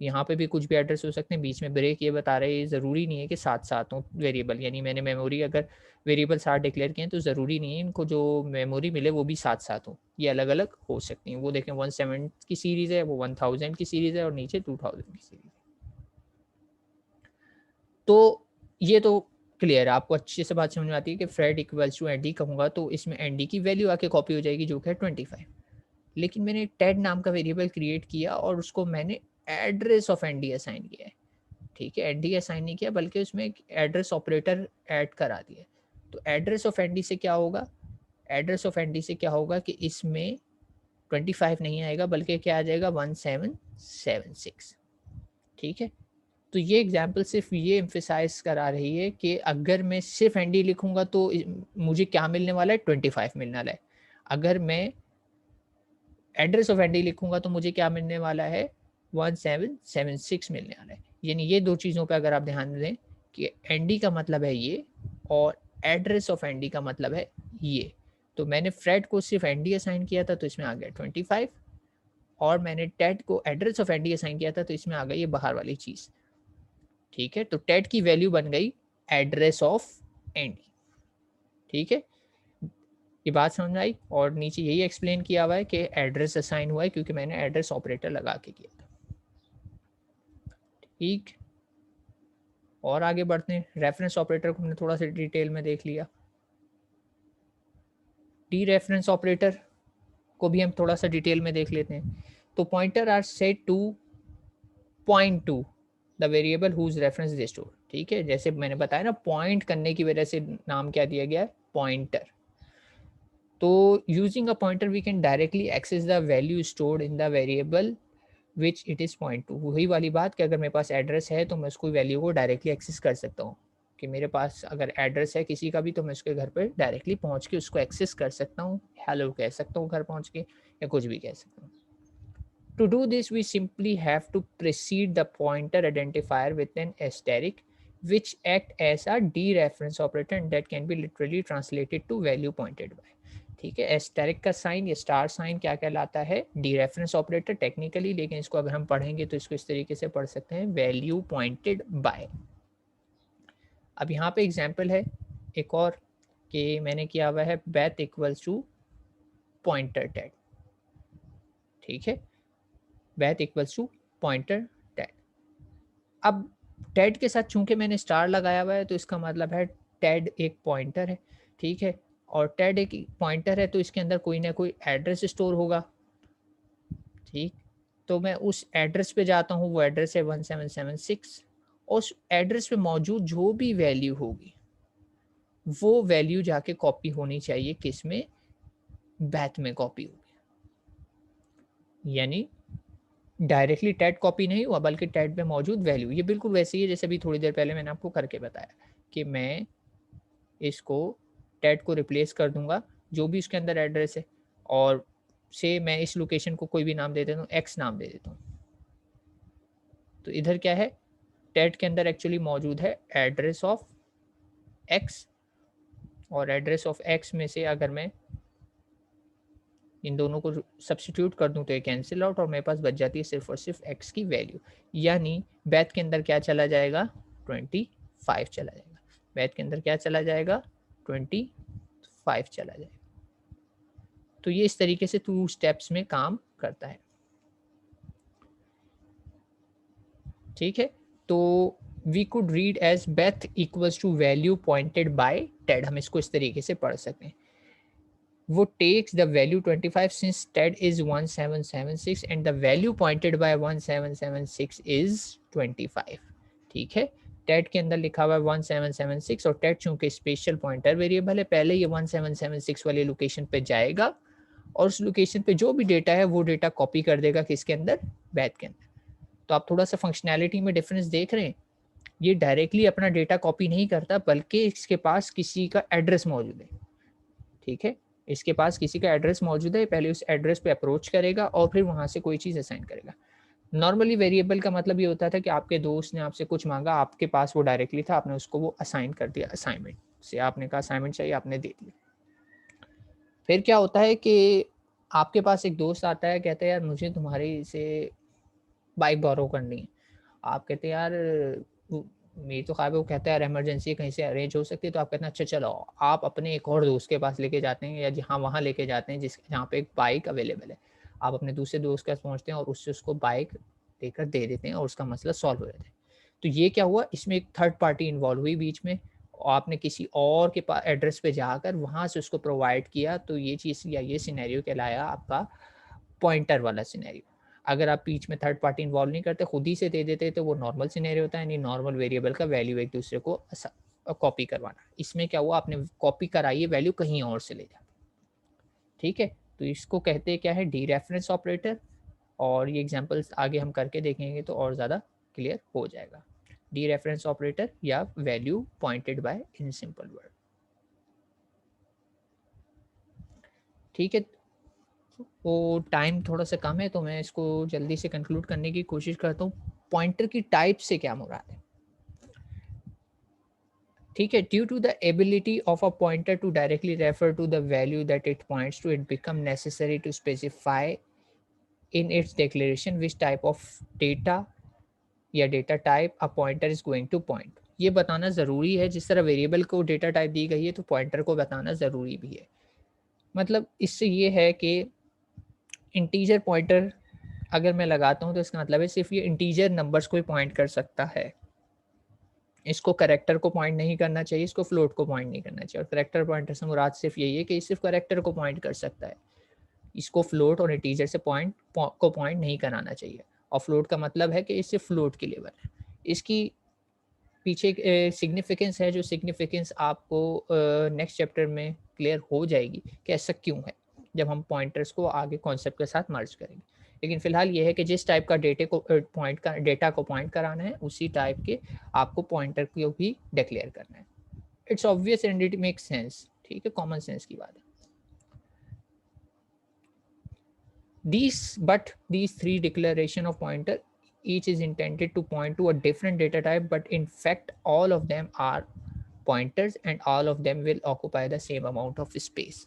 यहाँ पे भी कुछ भी एड्रेस हो सकते हैं, बीच में ब्रेक ये बता रहे हैं ज़रूरी नहीं है कि साथ साथ हो वेरिएबल, यानी मैंने मेमोरी अगर वेरिएबल साथ डिक्लेयर किए हैं तो ज़रूरी नहीं है इनको जो मेमोरी मिले वो भी साथ साथ हो, ये अलग अलग हो सकती हैं। वो देखें 17 की सीरीज़ है, वो 1000 की सीरीज़ है, और नीचे 2000 की सीरीज़ है। तो ये तो क्लियर है, आपको अच्छे से बात समझ में आती है कि फ्रेड इक्वल्स टू एनडी कहूँगा तो इसमें एनडी की वैल्यू आके कॉपी हो जाएगी जो कि है 25। लेकिन मैंने टेड नाम का वेरिएबल क्रिएट किया और उसको मैंने एड्रेस ऑफ एनडी असाइन किया है, ठीक है। एनडी असाइन नहीं किया बल्कि उसमें एक एड्रेस ऑपरेटर ऐड करा दिया। तो एड्रेस ऑफ एनडी से क्या होगा, एड्रेस ऑफ एनडी से क्या होगा कि इसमें 25 नहीं आएगा बल्कि क्या आ जाएगा 1776, ठीक है। तो ये एग्जाम्पल सिर्फ ये एम्फेसाइज करा रही है कि अगर मैं सिर्फ एनडी लिखूंगा तो मुझे क्या मिलने वाला है 25 मिलने वाला है। अगर मैं एड्रेस ऑफ एनडी लिखूंगा तो मुझे क्या मिलने वाला है 1776 मिलने वाला है। यानी ये दो चीज़ों पे अगर आप ध्यान दें कि एनडी का मतलब है ये और एड्रेस ऑफ एनडी का मतलब है ये, तो मैंने फ्रेड को सिर्फ एनडी असाइन किया था तो इसमें आ गया 25, और मैंने टेड को एड्रेस ऑफ एनडी असाइन किया था तो इसमें आ गई ये बाहर वाली चीज। ठीक है, तो टेड की वैल्यू बन गई एड्रेस ऑफ एनडी। ठीक है, ये बात समझ आई। और नीचे यही एक्सप्लेन किया हुआ है कि एड्रेस असाइन हुआ है क्योंकि मैंने एड्रेस ऑपरेटर लगा के किया था। ठीक, और आगे बढ़ते हैं। रेफरेंस ऑपरेटर को हमने थोड़ा सा डिटेल में देख लिया। डी रेफरेंस ऑपरेटर को भी हम थोड़ा सा डिटेल में देख लेते हैं। तो pointer are set to point to the variable whose reference they store. ठीक है, जैसे मैंने बताया ना, पॉइंट करने की वजह से नाम क्या दिया गया है, पॉइंटर। तो using a pointer we can directly access the value stored in the variable which it is point to. वही वाली बात कि अगर मेरे पास एड्रेस है तो मैं उसको वैल्यू को डायरेक्टली एक्सेस कर सकता हूँ, कि मेरे पास अगर एड्रेस है किसी का भी तो मैं उसके घर पर डायरेक्टली पहुँच के उसको एक्सेस कर सकता हूँ, हेलो कह सकता हूँ घर पहुँच के, या कुछ भी कह सकता हूँ। To do this, we simply have to precede the pointer identifier with an asterisk, which act as a dereference operator and that can be literally translated to value pointed by. ठीक है, एस्टेरिक का sign या star sign क्या कहलाता है, D reference operator technically, लेकिन इसको अगर हम पढ़ेंगे तो इसको इस तरीके से पढ़ सकते हैं, वैल्यू पॉइंटेड बाय। अब यहाँ पे एग्जाम्पल है एक और कि मैंने किया हुआ है बैथ इक्वल्स टू पॉइंटर टैग। ठीक है, बैथ इक्वल्स टू पॉइंटर टैग। अब टेड के साथ चूंकि मैंने स्टार लगाया हुआ है तो इसका मतलब है टेड एक पॉइंटर है। ठीक है, और टेड एक पॉइंटर है तो इसके अंदर कोई ना कोई एड्रेस स्टोर होगा। ठीक, तो मैं उस एड्रेस पे जाता हूँ, वो एड्रेस है 1776, और उस एड्रेस पे मौजूद जो भी वैल्यू होगी वो वैल्यू जाके कॉपी होनी चाहिए, किस में, बैथ में कॉपी होगी। यानी डायरेक्टली टेड कॉपी नहीं हुआ बल्कि टेड पे मौजूद वैल्यू। ये बिल्कुल वैसे ही है जैसे अभी थोड़ी देर पहले मैंने आपको करके बताया कि मैं इसको टेड को रिप्लेस कर दूंगा जो भी उसके अंदर एड्रेस है, और से मैं इस लोकेशन को कोई भी नाम दे देता हूँ, एक्स नाम दे देता हूँ। तो इधर क्या है, टेड के अंदर एक्चुअली मौजूद है एड्रेस ऑफ एक्स, और एड्रेस ऑफ एक्स में से अगर मैं इन दोनों को सब्सटीट्यूट कर दूं तो ये कैंसिल आउट, और मेरे पास बच जाती है सिर्फ और सिर्फ एक्स की वैल्यू। यानी बैथ के अंदर क्या चला जाएगा, 25 चला जाएगा। बैथ के अंदर क्या चला जाएगा, 25 चला जाएगा। तो ये इस तरीके से 2 स्टेप्स में काम करता है। ठीक है, तो we could read as Beth equals to value pointed by Ted. हम इसको इस तरीके से पढ़ सकते हैं, वो takes the value 25 since Ted is 1776 and the value pointed by 1776 is 25। ठीक है, टेड के अंदर लिखा हुआ है 1776, और टेड चूंकि स्पेशल पॉइंटर वेरिएबल है, पहले ये 1776 वाली लोकेशन पे जाएगा और उस लोकेशन पे जो भी डेटा है वो डेटा कॉपी कर देगा किसके अंदर, बैथ के अंदर। तो आप थोड़ा सा फंक्शनैलिटी में डिफरेंस देख रहे हैं, ये डायरेक्टली अपना डेटा कॉपी नहीं करता बल्कि इसके पास किसी का एड्रेस मौजूद है। ठीक है, इसके पास किसी का एड्रेस मौजूद है, पहले उस एड्रेस पे अप्रोच करेगा और फिर वहां से कोई चीज़ असाइन करेगा। नॉर्मली वेरिएबल का मतलब ये होता था कि आपके दोस्त ने आपसे कुछ मांगा, आपके पास वो डायरेक्टली था, आपने उसको वो असाइन कर दिया, असाइनमेंट से आपने कहा असाइनमेंट चाहिए, आपने दे दिया। फिर क्या होता है कि आपके पास एक दोस्त आता है, कहता है यार मुझे तुम्हारी से बाइक बोरो करनी है। आप कहते हैं यार मेरी तो ख्वाब है, वो कहता है यार इमरजेंसी कहीं से अरेंज हो सकती है, तो आप कहते हैं अच्छा चलो। आप अपने एक और दोस्त के पास लेके जाते हैं या जहाँ वहाँ लेके जाते हैं जहाँ पे एक बाइक अवेलेबल है। आप अपने दूसरे दोस्त के पास पहुँचते हैं और उससे उसको बाइक देकर दे देते हैं और उसका मसला सॉल्व हो जाता है। तो ये क्या हुआ, इसमें एक थर्ड पार्टी इन्वॉल्व हुई बीच में, और आपने किसी और के पास एड्रेस पे जाकर वहाँ से उसको प्रोवाइड किया, तो ये चीज़ या ये सिनेरियो कहलाया आपका पॉइंटर वाला सिनेरियो। अगर आप बीच में थर्ड पार्टी इन्वॉल्व नहीं करते, खुद ही से दे देते, तो वो नॉर्मल सिनेरियो होता है, यानी नॉर्मल वेरिएबल का वैल्यू एक दूसरे को कॉपी करवाना। इसमें क्या हुआ, आपने कॉपी कराई है वैल्यू कहीं और से ले जाकर। ठीक है, तो इसको कहते हैं क्या है, डी रेफरेंस ऑपरेटर। और ये एग्जांपल्स आगे हम करके देखेंगे तो और ज़्यादा क्लियर हो जाएगा। डी रेफरेंस ऑपरेटर या value pointed bye in simple word. ठीक है, वो टाइम थोड़ा सा कम है तो मैं इसको जल्दी से कंक्लूड करने की कोशिश करता हूँ। पॉइंटर की टाइप से क्या मुराद है, ठीक है, due to the ability of a pointer to directly refer to the value that it points to, it become necessary to specify in its declaration which type of data या data type a pointer is going to point. ये बताना ज़रूरी है, जिस तरह variable को data type दी गई है तो पॉइंटर को बताना ज़रूरी भी है। मतलब इससे ये है कि इंटीजर पॉइंटर अगर मैं लगाता हूँ तो इसका मतलब है सिर्फ ये इंटीजर नंबर्स को ही पॉइंट कर सकता है, इसको करेक्टर को पॉइंट नहीं करना चाहिए, इसको फ्लोट को पॉइंट नहीं करना चाहिए। और करेक्टर पॉइंटर से मुराद सिर्फ यही है कि सिर्फ करेक्टर को पॉइंट कर सकता है, इसको फ्लोट और इंटीजर से पॉइंट नहीं कराना चाहिए। और फ्लोट का मतलब है कि इससे फ्लोट की लेवल है। इसकी पीछे सिग्निफिकेंस है, जो सिग्निफिकेंस आपको नेक्स्ट चैप्टर में क्लियर हो जाएगी कि ऐसा क्यों है, जब हम पॉइंटर्स को आगे कॉन्सेप्ट के साथ मर्ज करेंगे। लेकिन फिलहाल ये है कि जिस टाइप का डेटा को पॉइंट कराना है उसी टाइप के आपको पॉइंटर को भी डिक्लेयर करना है। It's obvious and it make sense, ठीक है, कॉमन सेंस की बात है। These three declaration of pointer each is intended to point to a different data type, but in fact all of them are pointers and all of them will occupy the same amount of space.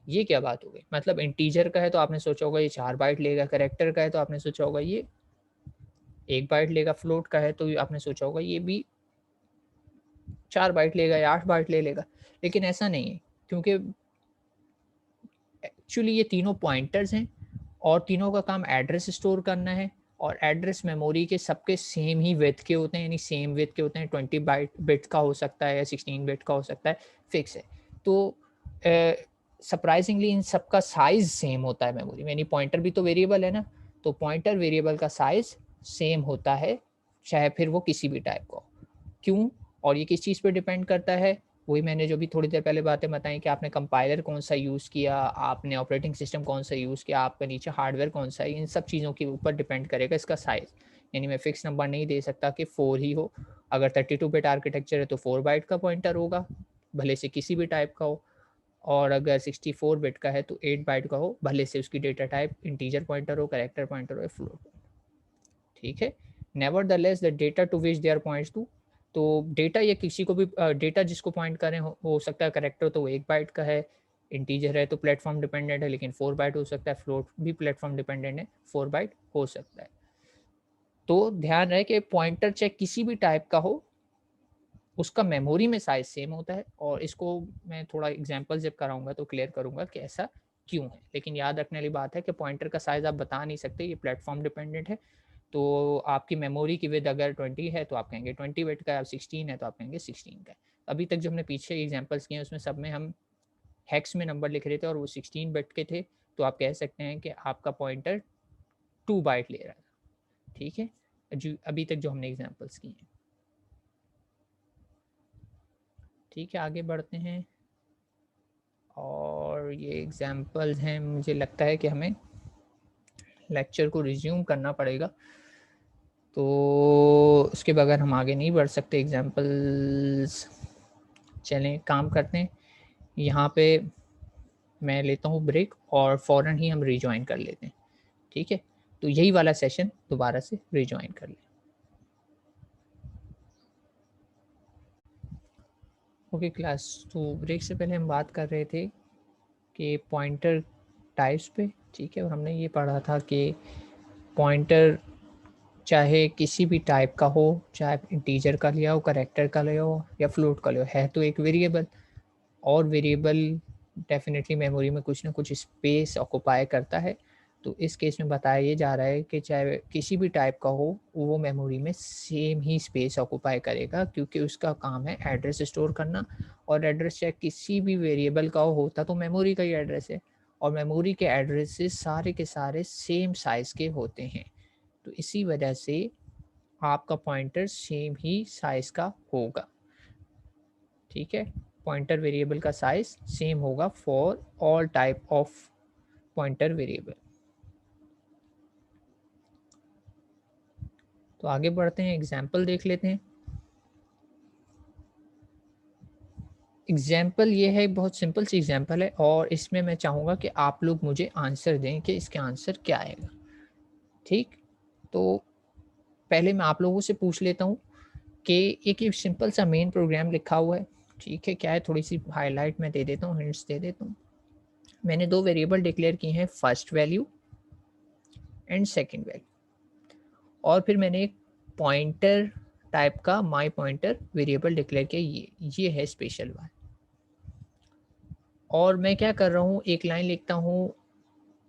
ये क्या बात हो गई? मतलब integer का है तो आपने सोचा होगा ये 4 बाइट लेगा, करेक्टर का है तो आपने सोचा होगा ये 1 बाइट लेगा, फ्लोट का है तो आपने सोचा होगा ये भी 4 बाइट लेगा या 8 बाइट ले लेगा। लेकिन ऐसा नहीं है, क्योंकि एक्चुअली ये तीनों पॉइंटर्स हैं और तीनों का काम एड्रेस स्टोर करना है, और एड्रेस मेमोरी के सबके सेम ही विड्थ के होते हैं, यानी सेम विड्थ के होते हैं। 20 बिट का हो सकता है या 16 बिट का हो सकता है, फिक्स है। तो सरप्राइजिंगली इन सबका साइज सेम होता है मेमोरी में, यानी पॉइंटर भी तो वेरिएबल है ना, तो पॉइंटर वेरिएबल का साइज सेम होता है, चाहे फिर वो किसी भी टाइप का हो। क्यों? और ये किस चीज़ पे डिपेंड करता है? वही मैंने जो भी थोड़ी देर पहले बातें बताई कि आपने कंपाइलर कौन सा यूज़ किया, आपने ऑपरेटिंग सिस्टम कौन सा यूज़ किया, आपका नीचे हार्डवेयर कौन सा है, इन सब चीज़ों के ऊपर डिपेंड करेगा इसका साइज़। यानी मैं फिक्स नंबर नहीं दे सकता कि 4 ही हो। अगर 32 बिट आर्किटेक्चर है तो 4 बाइट का पॉइंटर होगा, भले से किसी भी टाइप का हो। और अगर 64 बिट का है तो 8 बाइट का हो, भले से उसकी डेटा टाइप इंटीजर पॉइंटर हो, कैरेक्टर पॉइंटर हो या फ्लोट। ठीक है, nevertheless the data to which they are points to, तो डेटा या किसी को भी डेटा जिसको पॉइंट करें हो सकता है करेक्टर तो वो 1 बाइट का है, इंटीजर है तो प्लेटफॉर्म डिपेंडेंट है लेकिन 4 बाइट हो सकता है, फ्लोट भी प्लेटफॉर्म डिपेंडेंट है 4 बाइट हो सकता है। तो ध्यान रहे कि पॉइंटर चाहे किसी भी टाइप का हो, उसका मेमोरी में साइज सेम होता है। और इसको मैं थोड़ा एग्जांपल जब कराऊंगा तो क्लियर करूंगा कि ऐसा क्यों है। लेकिन याद रखने वाली बात है कि पॉइंटर का साइज आप बता नहीं सकते, ये प्लेटफॉर्म डिपेंडेंट है। तो आपकी मेमोरी की विद अगर 20 है तो आप कहेंगे 20 बिट का, अब 16 है तो आप कहेंगे 16 का। अभी तक जो हमने पीछे एग्जांपल्स किए हैं उसमें सब में हम हेक्स में नंबर लिख रहे थे और वो 16 बिट के थे, तो आप कह सकते हैं कि आपका पॉइंटर 2 बाइट ले रहा था। ठीक है, जो अभी तक जो हमने एग्जांपल्स किए हैं। ठीक है, आगे बढ़ते हैं। और ये एग्जांपल्स हैं, मुझे लगता है कि हमें लेक्चर को रिज्यूम करना पड़ेगा, तो उसके बगैर हम आगे नहीं बढ़ सकते। एग्जांपल्स चलें काम करते हैं। यहाँ पे मैं लेता हूँ ब्रेक और फ़ौरन ही हम रिजॉइन कर लेते हैं। ठीक है, तो यही वाला सेशन दोबारा से रिजॉइन कर लें। ओके क्लास, तो ब्रेक से पहले हम बात कर रहे थे कि पॉइंटर टाइप्स पे। ठीक है, और हमने ये पढ़ा था कि पॉइंटर चाहे किसी भी टाइप का हो, चाहे इंटीजर का लिया हो, करेक्टर का लिया हो या फ्लोट का लिया हो, है तो एक वेरिएबल। और वेरिएबल डेफिनेटली मेमोरी में कुछ ना कुछ स्पेस ऑक्यूपाई करता है। तो इस केस में बताया ये जा रहा है कि चाहे किसी भी टाइप का हो, वो मेमोरी में सेम ही स्पेस ऑक्यूपाई करेगा, क्योंकि उसका काम है एड्रेस स्टोर करना। और एड्रेस चाहे किसी भी वेरिएबल का होता तो मेमोरी का ही एड्रेस है, और मेमोरी के एड्रेसेस सारे के सारे सेम साइज़ के होते हैं। तो इसी वजह से आपका पॉइंटर सेम ही साइज़ का होगा। ठीक है, पॉइंटर वेरिएबल का साइज सेम होगा for all type of pointer variable. तो आगे बढ़ते हैं, एग्जाम्पल देख लेते हैं। एग्जाम्पल ये है, बहुत सिंपल सी एग्जाम्पल है, और इसमें मैं चाहूँगा कि आप लोग मुझे आंसर दें कि इसके आंसर क्या आएगा। ठीक, तो पहले मैं आप लोगों से पूछ लेता हूँ कि एक ये सिंपल सा मेन प्रोग्राम लिखा हुआ है, ठीक है। क्या है, थोड़ी सी हाईलाइट मैं दे देता हूँ, हिंट्स दे देता हूँ। मैंने दो वेरिएबल डिक्लेयर किए हैं, first value and second value, और फिर मैंने एक पॉइंटर टाइप का माई पॉइंटर वेरिएबल डिक्लेयर किया, ये है स्पेशल वन। और मैं क्या कर रहा हूँ, एक लाइन लिखता हूँ,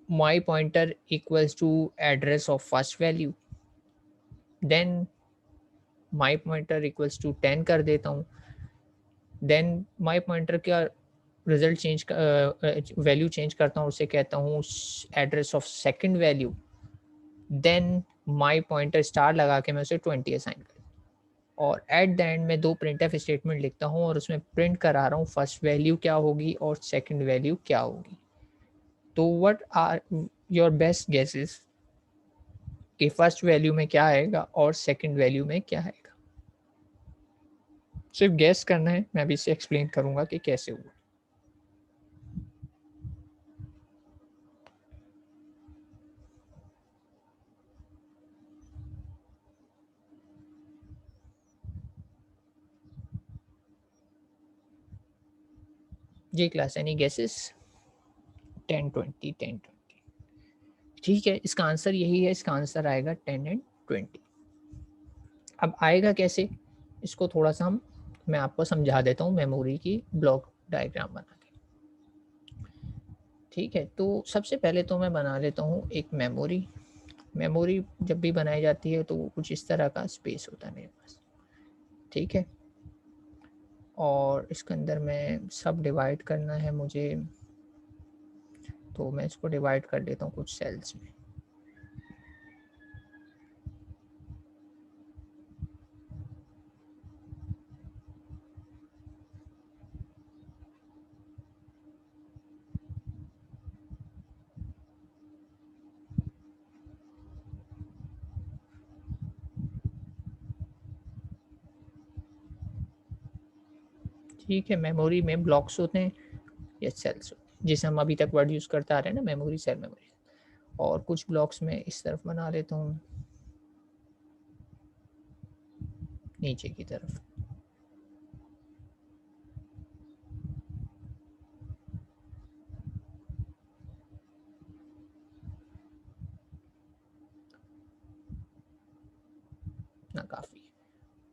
my pointer equals to address of first value, then my pointer equals to 10 कर देता हूँ, देन माई पॉइंटर का रिजल्ट चेंज, वैल्यू चेंज करता हूँ, उसे कहता हूँ address of second value, then my pointer star लगा के मैं उसे 20 असाइन कर, और एट द एंड में दो प्रिंटफ स्टेटमेंट लिखता हूँ और उसमें प्रिंट करा रहा हूँ फर्स्ट वैल्यू क्या होगी और सेकंड वैल्यू क्या होगी। तो what are your best guesses कि फर्स्ट वैल्यू में क्या आएगा और सेकंड वैल्यू में क्या आएगा? सिर्फ गेस करना है, मैं अभी इसे एक्सप्लेन करूंगा कि कैसे हुआ। जी क्लास, एनी गेसेस? 10 20 10 20, ठीक है। इसका आंसर यही है, इसका आंसर आएगा 10 एंड 20। अब आएगा कैसे, इसको थोड़ा सा मैं आपको समझा देता हूँ मेमोरी की ब्लॉक डायग्राम बना के। ठीक है, तो सबसे पहले तो मैं बना लेता हूँ एक मेमोरी। मेमोरी जब भी बनाई जाती है तो कुछ इस तरह का स्पेस होता है मेरे पास, ठीक है। और इसके अंदर मैं सब डिवाइड करना है मुझे, तो मैं इसको डिवाइड कर देता हूँ कुछ सेल्स में। ठीक है, मेमोरी में ब्लॉक्स होते हैं या सेल्स होते हैं, जिसे हम अभी तक वर्ड यूज़ करते आ रहे हैं ना, मेमोरी, सेल मेमोरी। और कुछ ब्लॉक्स में इस तरफ बना लेता हूँ, नीचे की तरफ। ना काफ़ी।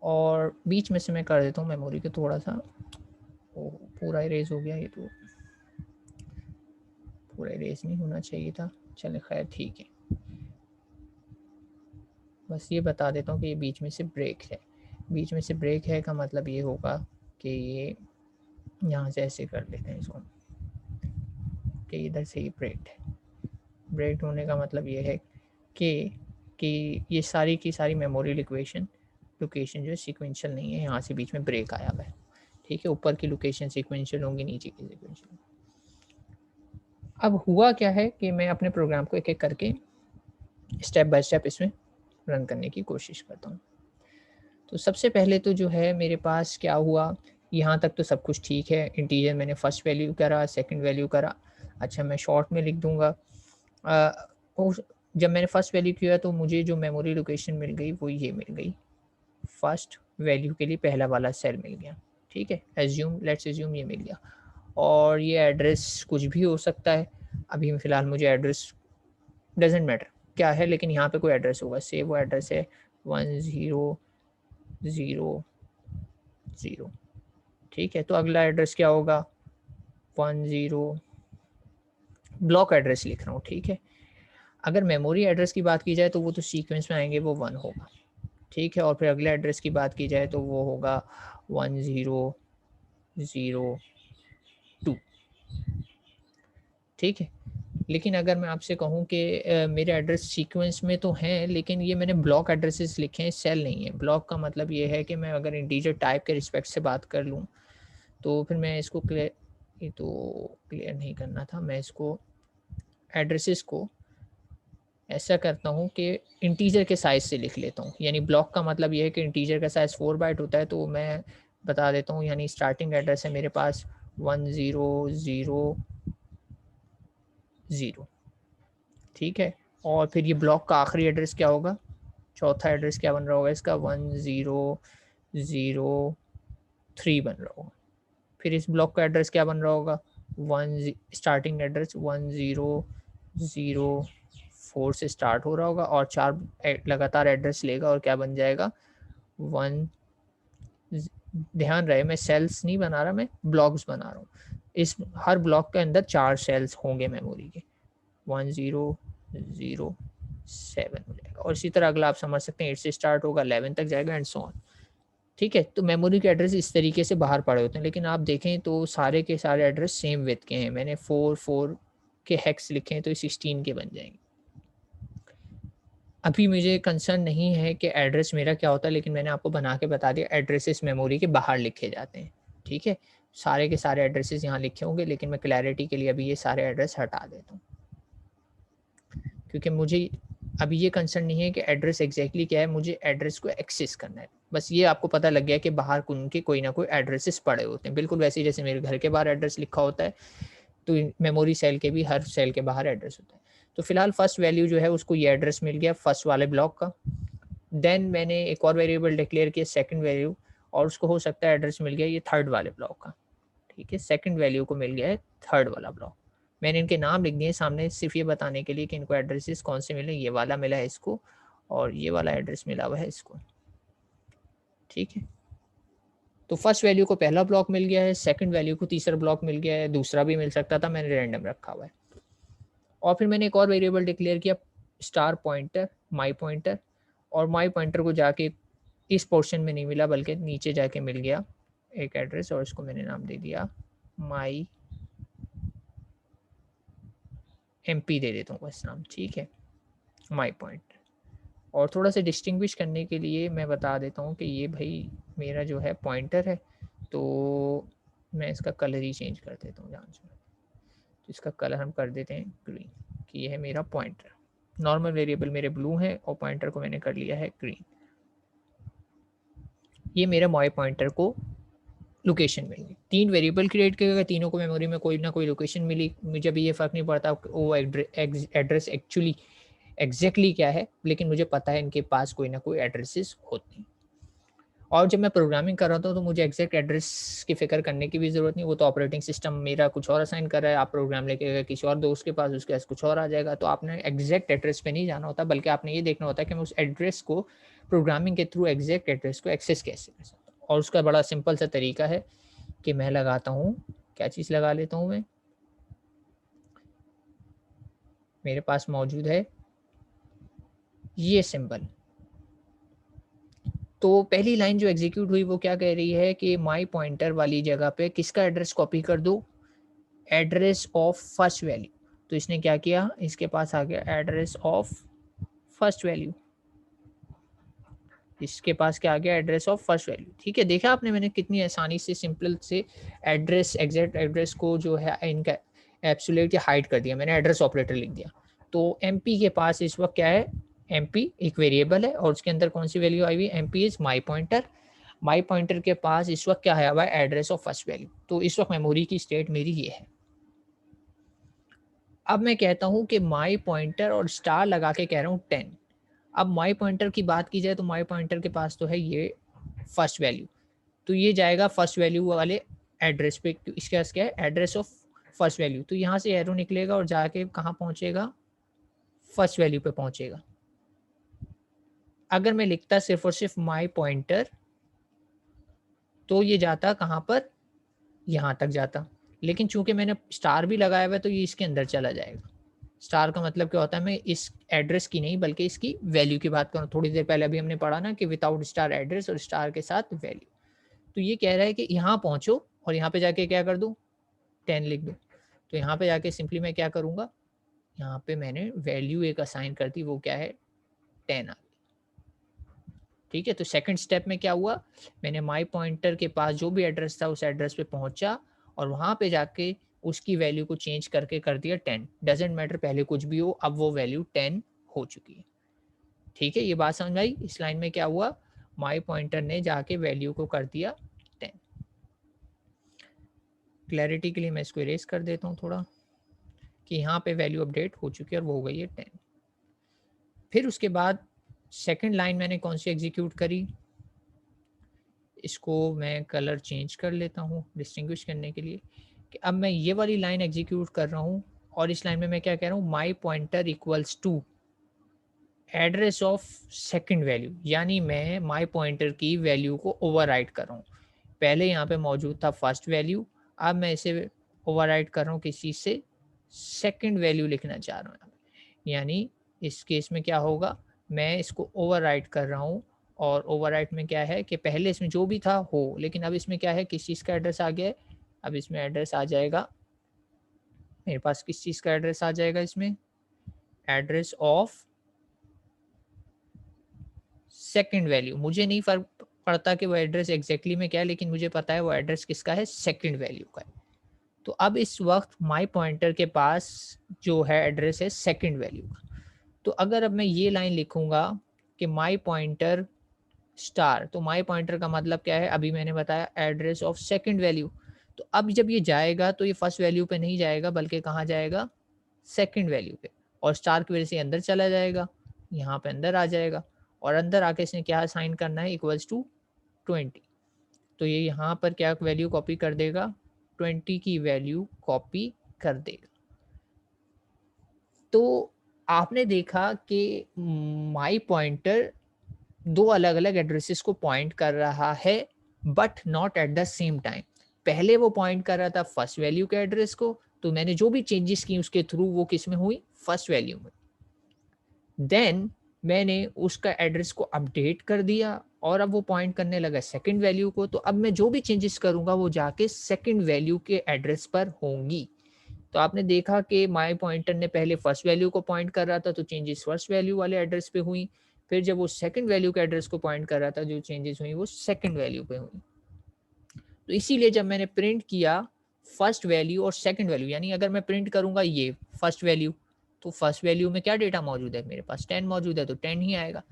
और बीच में से मैं कर देता हूँ मेमोरी के थोड़ा सा, ओ पूरा इरेज हो गया, ये तो पूरा इरेज नहीं होना चाहिए था, चले खैर ठीक है। बस ये बता देता हूँ कि ये बीच में से ब्रेक है। बीच में से ब्रेक है का मतलब ये होगा कि ये यहाँ से ऐसे कर लेते हैं इसको, कि इधर से ही ब्रेक है। ब्रेक होने का मतलब ये है कि ये सारी की सारी मेमोरी लोकेशन जो है सीक्वेंशियल नहीं है, यहाँ से बीच में ब्रेक आया हुआ है, ठीक है। ऊपर की लोकेशन सीक्वेंशियल होंगी, नीचे की सीक्वेंशियल। अब हुआ क्या है कि मैं अपने प्रोग्राम को एक एक करके स्टेप बाय स्टेप इसमें रन करने की कोशिश करता हूँ। तो सबसे पहले तो जो है मेरे पास क्या हुआ, यहाँ तक तो सब कुछ ठीक है। इंटीजर मैंने फर्स्ट वैल्यू करा, सेकंड वैल्यू करा। अच्छा, मैं शॉर्ट में लिख दूंगा। जब मैंने फर्स्ट वैल्यू किया तो मुझे जो मेमोरी लोकेशन मिल गई वो ये मिल गई, फर्स्ट वैल्यू के लिए पहला वाला सेल मिल गया, ठीक है। एज्यूम, लेट्स एज्यूम ये मिल गया। और ये एड्रेस कुछ भी हो सकता है, अभी फ़िलहाल मुझे एड्रेस डजेंट मैटर क्या है, लेकिन यहाँ पे कोई एड्रेस होगा, से वो एड्रेस है 1000, ठीक है। तो अगला एड्रेस क्या होगा, 10, ब्लॉक एड्रेस लिख रहा हूँ, ठीक है। अगर मेमोरी एड्रेस की बात की जाए तो वो तो सीक्वेंस में आएंगे, वो 1 होगा, ठीक है। और फिर अगले एड्रेस की बात की जाए तो वो होगा 1002, ठीक है। लेकिन अगर मैं आपसे कहूँ कि मेरे एड्रेस सीक्वेंस में तो हैं, लेकिन ये मैंने ब्लॉक एड्रेसेस लिखे हैं, सेल नहीं है। ब्लॉक का मतलब ये है कि मैं अगर इंटीजर टाइप के रिस्पेक्ट से बात कर लूँ तो फिर मैं इसको क्लियर, ये तो क्लियर नहीं करना था, मैं इसको एड्रेसेस को ऐसा करता हूँ कि इंटीजर के साइज़ से लिख लेता हूँ। यानी ब्लॉक का मतलब ये है कि इंटीजर का साइज़ 4 बाइट होता है, तो मैं बता देता हूँ, यानी स्टार्टिंग एड्रेस है मेरे पास 1000, ठीक है। और फिर ये ब्लॉक का आखिरी एड्रेस क्या होगा, चौथा एड्रेस क्या बन रहा होगा इसका, 1001, 3 बन रहा होगा। फिर इस ब्लॉक का एड्रेस क्या बन रहा होगा, स्टार्टिंग एड्रेस 1004 से स्टार्ट हो रहा होगा और 4 लगातार एड्रेस लेगा और क्या बन जाएगा 1। ध्यान रहे मैं सेल्स नहीं बना रहा, मैं ब्लॉक्स बना रहा हूँ। इस हर ब्लॉक के अंदर 4 सेल्स होंगे मेमोरी के, 1007 हो जाएगा। और इसी तरह अगला आप समझ सकते हैं 8 से स्टार्ट होगा 11 तक जाएगा एंड सो ऑन। ठीक है, तो मेमोरी के एड्रेस इस तरीके से बाहर पड़े होते हैं, लेकिन आप देखें तो सारे के सारे एड्रेस सेम विथ के हैं। मैंने 4 के हेक्स लिखे हैं तो ये 16 के बन जाएंगे। अभी मुझे कंसर्न नहीं है कि एड्रेस मेरा क्या होता है, लेकिन मैंने आपको बना के बता दिया एड्रेसेस मेमोरी के बाहर लिखे जाते हैं। ठीक है, सारे के सारे एड्रेसेस यहाँ लिखे होंगे, लेकिन मैं क्लैरिटी के लिए अभी ये सारे एड्रेस हटा देता हूँ, क्योंकि मुझे अभी ये कंसर्न नहीं है कि एड्रेस एग्जैक्टली क्या है, मुझे एड्रेस को एक्सेस करना है। बस ये आपको पता लग गया कि बाहर उनके कोई ना कोई एड्रेसेस पड़े होते हैं, बिल्कुल वैसे ही जैसे मेरे घर के बाहर एड्रेस लिखा होता है, तो मेमोरी सेल के भी हर सेल के बाहर एड्रेस होता है। तो फिलहाल फर्स्ट वैल्यू जो है उसको ये एड्रेस मिल गया फर्स्ट वाले ब्लॉक का। देन मैंने एक और वेरिएबल डिक्लेयर किया सेकंड वैल्यू, और उसको हो सकता है एड्रेस मिल गया ये थर्ड वाले ब्लॉक का। ठीक है, सेकंड वैल्यू को मिल गया है थर्ड वाला ब्लॉक। मैंने इनके नाम लिख दिए सामने सिर्फ ये बताने के लिए कि इनको एड्रेसेस कौन से मिले। ये वाला मिला है इसको और ये वाला एड्रेस मिला हुआ है इसको। ठीक है, तो फर्स्ट वैल्यू को पहला ब्लॉक मिल गया है, सेकंड वैल्यू को तीसरा ब्लॉक मिल गया है, दूसरा भी मिल सकता था, मैंने रैंडम रखा हुआ है। और फिर मैंने एक और वेरिएबल डिक्लेयर किया स्टार पॉइंटर, माई पॉइंटर। और माई पॉइंटर को जाके इस पोर्शन में नहीं मिला बल्कि नीचे जाके मिल गया एक एड्रेस, और इसको मैंने नाम दे दिया माई MP दे देता हूँ बस नाम। ठीक है, माई पॉइंटर। और थोड़ा सा डिस्टिंग्विश करने के लिए मैं बता देता हूँ कि ये भाई मेरा जो है पॉइंटर है, तो मैं इसका कलर ही चेंज कर देता हूँ ध्यान से। तो इसका कलर हम कर देते हैं ग्रीन, कि ये है मेरा पॉइंटर। नॉर्मल वेरिएबल मेरे ब्लू है और पॉइंटर को मैंने कर लिया है ग्रीन। ये मेरे माई पॉइंटर को लोकेशन मिल गई। 3 वेरिएबल क्रिएट किए गए, तीनों को मेमोरी में कोई ना कोई लोकेशन मिली। मुझे अभी ये फ़र्क नहीं पड़ता वो एड्रेस एक्चुअली एग्जैक्टली क्या है, लेकिन मुझे पता है इनके पास कोई ना कोई एड्रेसेस होते हैं। और जब मैं प्रोग्रामिंग कर रहा था तो मुझे एग्जैक्ट एड्रेस की फिक्र करने की भी ज़रूरत नहीं, वो तो ऑपरेटिंग सिस्टम मेरा कुछ और असाइन कर रहा है। आप प्रोग्राम लेके गए किसी और दोस्त के पास, उसके पास कुछ और आ जाएगा। तो आपने एग्जैक्ट एड्रेस पे नहीं जाना होता, बल्कि आपने ये देखना होता है कि मैं उस एड्रेस को प्रोग्रामिंग के थ्रू एग्जैक्ट एड्रेस को एक्सेस कैसे कर सकता हूँ। और उसका बड़ा सिंपल सा तरीका है कि मैं लगाता हूँ, क्या चीज़ लगा लेता हूँ मैं, मेरे पास मौजूद है ये सिंबल। तो पहली लाइन जो एग्जीक्यूट हुई वो क्या कह रही है कि माई पॉइंटर वाली जगह पे किसका एड्रेस कॉपी कर दो, एड्रेस ऑफ फर्स्ट वैल्यू। तो इसने क्या किया, इसके पास आ गया एड्रेस ऑफ फर्स्ट वैल्यू, इसके पास क्या आ गया एड्रेस ऑफ फर्स्ट वैल्यू। ठीक है, देखा आपने मैंने कितनी आसानी से सिंपल से एड्रेस एग्जैक्ट एड्रेस को जो है इनका एब्सोल्यूट या हाइड कर दिया, मैंने एड्रेस ऑपरेटर लिख दिया। तो MP के पास इस वक्त क्या है, MP एक वेरिएबल है और उसके अंदर कौन सी वैल्यू आई हुई, MP is my pointer. My pointer के पास इस वक्त क्या आया हुआ है, एड्रेस ऑफ फर्स्ट वैल्यू। तो इस वक्त मेमोरी की स्टेट मेरी ये है। अब मैं कहता हूँ कि माई पॉइंटर और स्टार लगा के कह रहा हूँ 10। अब माई पॉइंटर की बात की जाए तो माई पॉइंटर के पास तो है ये फर्स्ट वैल्यू, तो ये जाएगा फर्स्ट वैल्यू वाले एड्रेस पे। इसके पास क्या है, एड्रेस ऑफ फर्स्ट वैल्यू। तो यहाँ से एरो निकलेगा और जाके कहाँ पहुँचेगा, फर्स्ट वैल्यू पे पहुँचेगा। अगर मैं लिखता सिर्फ और सिर्फ माई पॉइंटर तो ये जाता कहाँ पर, यहाँ तक जाता। लेकिन चूंकि मैंने स्टार भी लगाया हुआ है तो ये इसके अंदर चला जाएगा। स्टार का मतलब क्या होता है, मैं इस एड्रेस की नहीं बल्कि इसकी वैल्यू की बात करूँ। थोड़ी देर पहले अभी हमने पढ़ा ना कि विदाउट स्टार एड्रेस और स्टार के साथ वैल्यू। तो ये कह रहा है कि यहाँ पहुँचो और यहाँ पे जाके क्या कर दूँ, 10 लिख दूँ। तो यहाँ पे जाके सिंपली मैं क्या करूँगा, यहाँ पे मैंने वैल्यू एक असाइन कर दी, वो क्या है 10 आ गई। ठीक है, तो सेकंड स्टेप में क्या हुआ, मैंने माई पॉइंटर के पास जो भी एड्रेस था उस एड्रेस पे पहुंचा और वहां पे जाके उसकी वैल्यू को चेंज करके कर दिया 10। डजेंट मैटर पहले कुछ भी हो, अब वो वैल्यू 10 हो चुकी है। ठीक है, ये बात समझ आई। इस लाइन में क्या हुआ, माई पॉइंटर ने जाके वैल्यू को कर दिया 10। क्लैरिटी के लिए मैं इसको इरेज कर देता हूँ थोड़ा, कि यहाँ पे वैल्यू अपडेट हो चुकी है और वो हो गई है 10। फिर उसके बाद सेकेंड लाइन मैंने कौन सी एग्जीक्यूट करी, इसको मैं कलर चेंज कर लेता हूँ डिस्टिंग्विश करने के लिए कि अब मैं ये वाली लाइन एग्जीक्यूट कर रहा हूँ और इस लाइन में मैं क्या कह रहा हूँ, my pointer equals to address of second value, यानी मैं माई पॉइंटर की वैल्यू को ओवरराइट कर रहा हूँ। पहले यहाँ पे मौजूद था फर्स्ट वैल्यू, अब मैं इसे ओवरराइट कर रहा हूँ किस चीज़ से, सेकंड वैल्यू लिखना चाह रहा हूँ। यानी इस केस में क्या होगा, मैं इसको ओवरराइट कर रहा हूँ और ओवरराइट में क्या है कि पहले इसमें जो भी था हो, लेकिन अब इसमें क्या है, किस चीज़ का एड्रेस आ गया है, अब इसमें एड्रेस आ जाएगा, मेरे पास किस चीज़ का एड्रेस आ जाएगा, इसमें एड्रेस ऑफ सेकंड वैल्यू। मुझे नहीं फ़र्क पड़ता कि वो एड्रेस एग्ज़ैक्टली में क्या है, लेकिन मुझे पता है वो एड्रेस किसका है, सेकंड वैल्यू का है। तो अब इस वक़्त माई पॉइंटर के पास जो है एड्रेस है सेकंड वैल्यू का। तो अगर अब मैं ये लाइन लिखूँगा कि माई पॉइंटर स्टार, तो माई पॉइंटर का मतलब क्या है, अभी मैंने बताया एड्रेस ऑफ सेकंड वैल्यू। तो अब जब ये जाएगा तो ये फर्स्ट वैल्यू पे नहीं जाएगा, बल्कि कहाँ जाएगा, सेकंड वैल्यू पे, और स्टार की वजह से अंदर चला जाएगा, यहाँ पे अंदर आ जाएगा और अंदर आके इसने क्या साइन करना है, इक्वल्स टू 20। तो ये यहाँ पर क्या वैल्यू कॉपी कर देगा, 20 की वैल्यू कॉपी कर देगा। तो आपने देखा कि माई पॉइंटर दो अलग अलग एड्रेसेस को पॉइंट कर रहा है, but not at the same time. पहले वो पॉइंट कर रहा था फर्स्ट वैल्यू के एड्रेस को, तो मैंने जो भी चेंजेस की उसके थ्रू वो किस में हुई, फर्स्ट वैल्यू में। देन मैंने उसका एड्रेस को अपडेट कर दिया और अब वो पॉइंट करने लगा सेकंड वैल्यू को, तो अब मैं जो भी चेंजेस करूंगा वो जाके सेकंड वैल्यू के एड्रेस पर होंगी। तो आपने देखा कि माई पॉइंटर ने पहले फर्स्ट वैल्यू को पॉइंट कर रहा था, तो चेंजेस फर्स्ट वैल्यू वाले एड्रेस पे हुई। फिर जब वो सेकंड वैल्यू के एड्रेस को पॉइंट कर रहा था, जो चेंजेस हुई वो सेकंड वैल्यू पे हुई। तो इसीलिए जब मैंने प्रिंट किया फर्स्ट वैल्यू और सेकंड वैल्यू, यानी अगर मैं प्रिंट करूंगा ये फर्स्ट वैल्यू, तो फर्स्ट वैल्यू में क्या डेटा मौजूद है, मेरे पास 10 मौजूद है, तो 10 ही आएगा।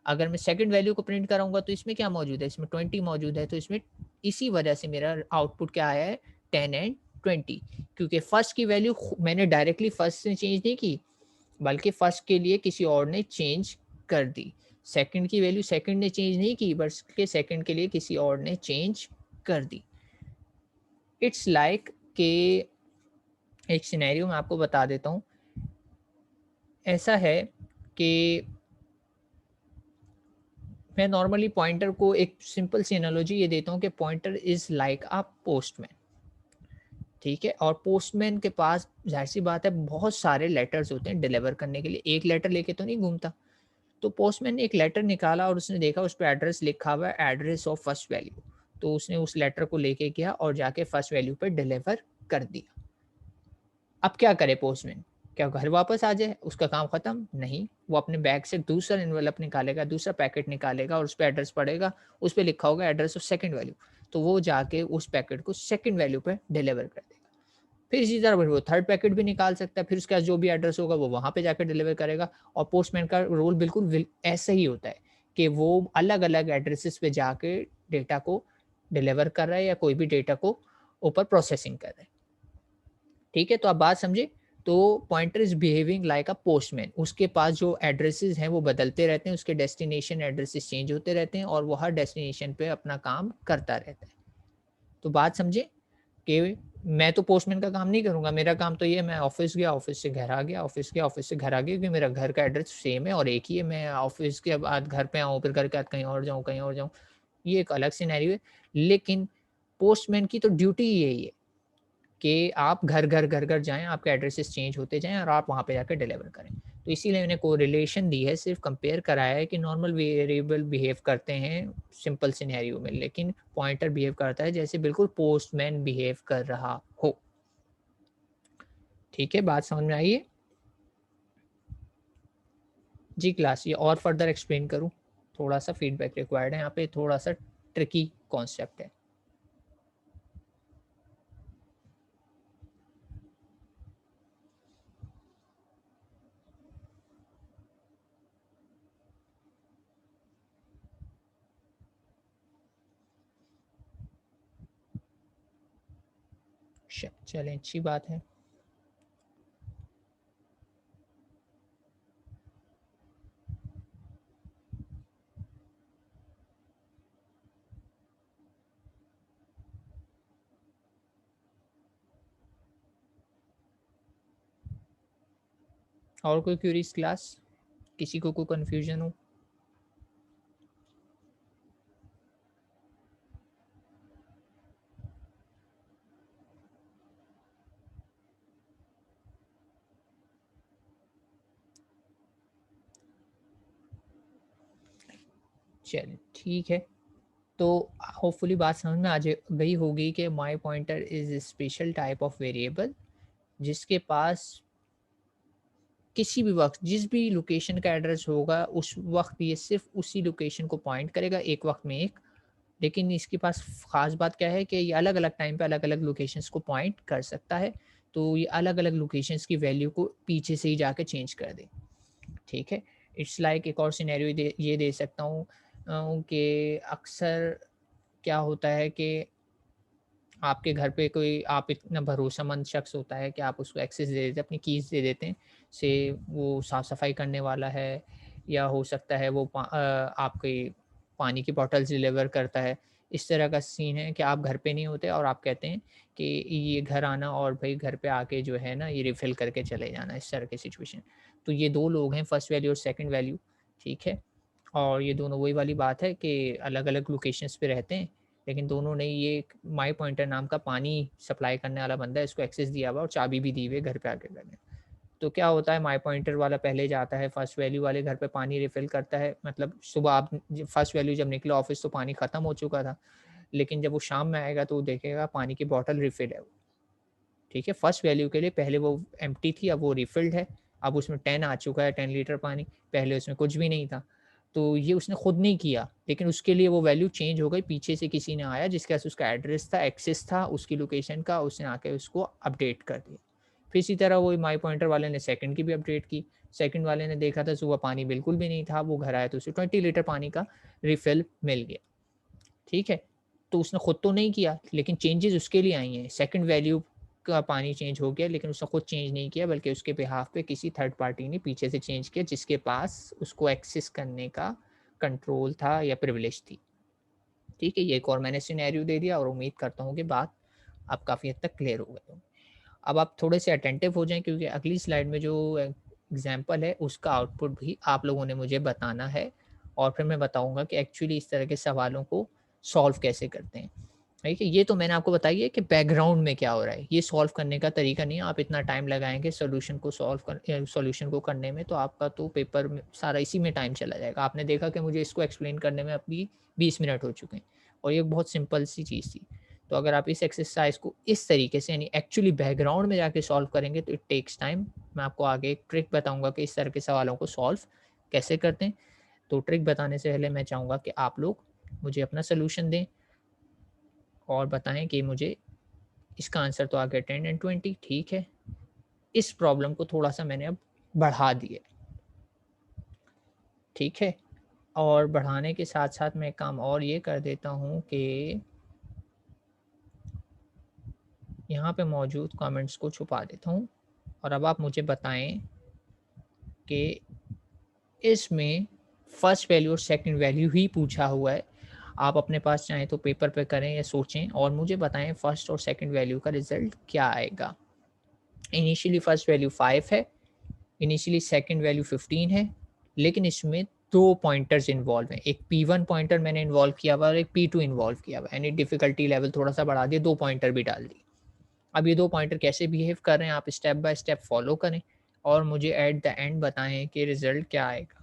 अगर मैं सेकंड वैल्यू को प्रिंट कराऊंगा तो इसमें क्या मौजूद है, इसमें 20 मौजूद है, तो इसमें इसी वजह से मेरा आउटपुट क्या आया है, 10 एंड 20। क्योंकि फर्स्ट की वैल्यू मैंने डायरेक्टली फर्स्ट से चेंज नहीं की, बल्कि फर्स्ट के लिए किसी और ने चेंज कर दी। सेकंड की वैल्यू सेकंड ने चेंज नहीं की, बल्कि सेकंड के लिए किसी और ने चेंज कर दी। इट्स लाइक कि एक सिनेरियो मैं आपको बता देता हूँ। ऐसा है कि मैं नॉर्मली पॉइंटर को एक सिंपल सी एनालॉजी ये देता हूँ कि pointer is like a postman, ठीक है? और पोस्टमैन के पास ज़ाहिर-सी बात है बहुत सारे लेटर्स होते हैं डिलीवर करने के लिए, एक लेटर लेके तो नहीं घूमता। तो पोस्टमैन ने एक लेटर निकाला और उसने देखा उस पे एड्रेस लिखा हुआ है, एड्रेस ऑफ फर्स्ट वैल्यू। तो उसने उस लेटर को लेके गया और जाके फर्स्ट वैल्यू पे डिलीवर कर दिया। अब क्या करे पोस्टमैन? क्या घर वापस आ जाए? उसका काम खत्म? नहीं, वो अपने बैग से दूसरा एनवेलप निकालेगा, दूसरा पैकेट निकालेगा और उसपे एड्रेस पड़ेगा, उसपे लिखा होगा एड्रेस ऑफ सेकंड वैल्यू। तो वो जाके उस पैकेट को सेकंड वैल्यू पे डिलीवर कर देगा। फिर इसी तरह वो थर्ड पैकेट भी निकाल सकता है, फिर उसके पास जो भी एड्रेस होगा वो वहाँ पे जाकर डिलीवर करेगा। और पोस्टमैन का रोल बिल्कुल ऐसा ही होता है कि वो अलग-अलग एड्रेसेस पे जाके डेटा को डिलीवर कर रहा है या कोई भी डेटा को ऊपर प्रोसेसिंग कर रहा है। ठीक है? तो आप बात समझे? तो pointer is behaving like a postman. उसके पास जो एड्रेसेस हैं वो बदलते रहते हैं, उसके डेस्टिनेशन एड्रेसेस चेंज होते रहते हैं और वो हर डेस्टिनेशन पे अपना काम करता रहता है। तो बात समझे? कि मैं तो पोस्टमैन का काम नहीं करूँगा, मेरा काम तो ये है, मैं ऑफ़िस गया, ऑफ़िस से घर आ गया, ऑफ़िस गया, ऑफ़िस से घर आ गया, क्योंकि मेरा घर का एड्रेस सेम है और एक ही है। मैं ऑफ़िस के बाद घर पे आऊँ, फिर घर के बाद कहीं और जाऊँ, कहीं और जाऊँ, ये एक अलग सिनेरियो है। लेकिन पोस्टमैन की तो ड्यूटी ही यही है कि आप घर-घर, घर-घर जाएँ, आपके एड्रेसेस चेंज होते जाएँ और आप वहाँ पे जाके डिलीवर करें। तो इसीलिए मैंने कोरिलेशन दी है, सिर्फ़ कंपेयर कराया है कि नॉर्मल वेरिएबल बिहेव करते हैं सिंपल सिनेरियो में, लेकिन पॉइंटर बिहेव करता है जैसे बिल्कुल पोस्टमैन बिहेव कर रहा हो। ठीक है, बात समझ में आई है? जी क्लास, ये और फर्दर एक्सप्लेन करूँ? थोड़ा-सा फीडबैक रिक्वायर्ड है यहाँ पे, थोड़ा-सा ट्रिकी कॉन्सेप्ट है। चलें, अच्छी बात है। और कोई क्यूरीज क्लास, किसी को कोई कन्फ्यूजन हो? चलिए ठीक है। तो होपफुली बात समझ में आ गई होगी कि my pointer is special type of variable जिसके पास किसी भी वक्त जिस भी लोकेशन का एड्रेस होगा उस वक्त ये सिर्फ उसी लोकेशन को पॉइंट करेगा एक वक्त में एक। लेकिन इसके पास ख़ास बात क्या है कि ये अलग-अलग टाइम पे अलग-अलग लोकेशंस को पॉइंट कर सकता है। तो ये अलग-अलग लोकेशंस की वैल्यू को पीछे से ही जाके चेंज कर दे, ठीक है? इट्स लाइक एक और सिनेरियो ये दे सकता हूँ कि अक्सर क्या होता है कि आपके घर पे कोई आप इतना भरोसेमंद शख्स होता है कि आप उसको एक्सेस दे देते हैं, अपनी कीज़ दे देते हैं, से वो साफ-सफाई करने वाला है या हो सकता है वो आपकी पानी की बॉटल्स डिलीवर करता है। इस तरह का सीन है कि आप घर पे नहीं होते और आप कहते हैं कि ये घर आना और भई घर पे आके जो है ना ये रिफ़िल करके चले जाना, इस तरह की सिचुएशन। तो ये 2 लोग हैं, फर्स्ट वैल्यू और सेकंड वैल्यू, ठीक है? और ये दोनों वही वाली बात है कि अलग-अलग लोकेशंस पे रहते हैं, लेकिन दोनों ने ये माई पॉइंटर नाम का पानी सप्लाई करने वाला बंदा है, इसको एक्सेस दिया हुआ है और चाबी भी दी हुई है घर पे आके करने। तो क्या होता है, माई पॉइंटर वाला पहले जाता है फर्स्ट वैल्यू वाले घर पे पानी रिफ़िल करता है, मतलब सुबह आप ज फर्स्ट वैल्यू जब निकले ऑफ़िस तो पानी खत्म हो चुका था, लेकिन जब वो शाम में आएगा तो वो देखेगा पानी की बॉटल रिफ़िल है वो, ठीक है? फर्स्ट वैल्यू के लिए पहले वो एम्प्टी थी, अब वो रिफ़िल्ड है, अब उसमें 10 आ चुका है, 10 लीटर पानी, पहले उसमें कुछ भी नहीं था। तो ये उसने खुद नहीं किया, लेकिन उसके लिए वो वैल्यू चेंज हो गई, पीछे से किसी ने आया जिसके पास उसका एड्रेस था, एक्सेस था उसकी लोकेशन का, उसने आके उसको अपडेट कर दिया। फिर इसी तरह वही माई पॉइंटर वाले ने सेकंड की भी अपडेट की, सेकंड वाले ने देखा था सुबह पानी बिल्कुल भी नहीं था, वो घर आया तो उसे 20 लीटर पानी का रिफ़िल मिल गया, ठीक है? तो उसने खुद तो नहीं किया, लेकिन चेंजेज़ उसके लिए आई हैं। सेकंड वैल्यू का पानी चेंज हो गया, लेकिन उसने खुद चेंज नहीं किया, बल्कि उसके बिहाफ़ पे किसी थर्ड पार्टी ने पीछे से चेंज किया, जिसके पास उसको एक्सेस करने का कंट्रोल था या प्रिविलेज थी। ठीक है? ये एक और मैंने सिनेरियो दे दिया और उम्मीद करता हूँ कि बात अब काफ़ी हद तक क्लियर हो गई हो। अब आप थोड़े से अटेंटिव हो जाएँ क्योंकि अगली स्लाइड में जो एग्ज़ाम्पल है, उसका आउटपुट भी आप लोगों ने मुझे बताना है और फिर मैं बताऊँगा कि एक्चुअली इस तरह के सवालों को सॉल्व कैसे करते हैं। ठीक है? ये तो मैंने आपको बताई है कि बैकग्राउंड में क्या हो रहा है, ये सॉल्व करने का तरीका नहीं है। आप इतना टाइम लगाएँगे सॉल्यूशन को करने में, तो आपका तो पेपर में सारा इसी में टाइम चला जाएगा। आपने देखा कि मुझे इसको एक्सप्लेन करने में अभी 20 मिनट हो चुके हैं और ये बहुत सिंपल सी चीज़ थी। तो अगर आप इस एक्सरसाइज़ को इस तरीके से यानी एक्चुअली बैकग्राउंड में जाके सॉल्व करेंगे तो इट टेक्स टाइम। मैं आपको आगे एक ट्रिक बताऊँगा कि इस तरह के सवालों को सॉल्व कैसे करते हैं। तो ट्रिक बताने से पहले मैं चाहूँगा कि आप लोग मुझे अपना सॉल्यूशन दें और बताएँ कि मुझे इसका आंसर तो आ गया 10 एंड 20, ठीक है। इस प्रॉब्लम को थोड़ा-सा मैंने अब बढ़ा दिया, ठीक है। और बढ़ाने के साथ-साथ मैं एक काम और ये कर देता हूँ कि यहाँ पे मौजूद कमेंट्स को छुपा देता हूँ और अब आप मुझे बताएँ कि इसमें फर्स्ट वैल्यू और सेकंड वैल्यू ही पूछा हुआ है। आप अपने पास चाहें तो पेपर पे करें या सोचें और मुझे बताएँ फर्स्ट और सेकंड वैल्यू का रिज़ल्ट क्या आएगा। इनिशियली फर्स्ट वैल्यू 5 है, इनिशियली सेकंड वैल्यू 15 है, लेकिन इसमें 2 पॉइंटर्स इन्वॉल्व हैं। एक P1 पॉइंटर मैंने इन्वॉल्व किया हुआ है और एक P2 इन्वॉल्व किया हुआ है, यानी डिफ़िकल्टी लेवल थोड़ा-सा बढ़ा दिया, 2 पॉइंटर भी डाल दिए। अब ये 2 पॉइंटर कैसे बिहेव कर रहे हैं, आप स्टेप बाय स्टेप फ़ॉलो करें और मुझे एट द एंड बताएँ कि रिज़ल्ट क्या आएगा।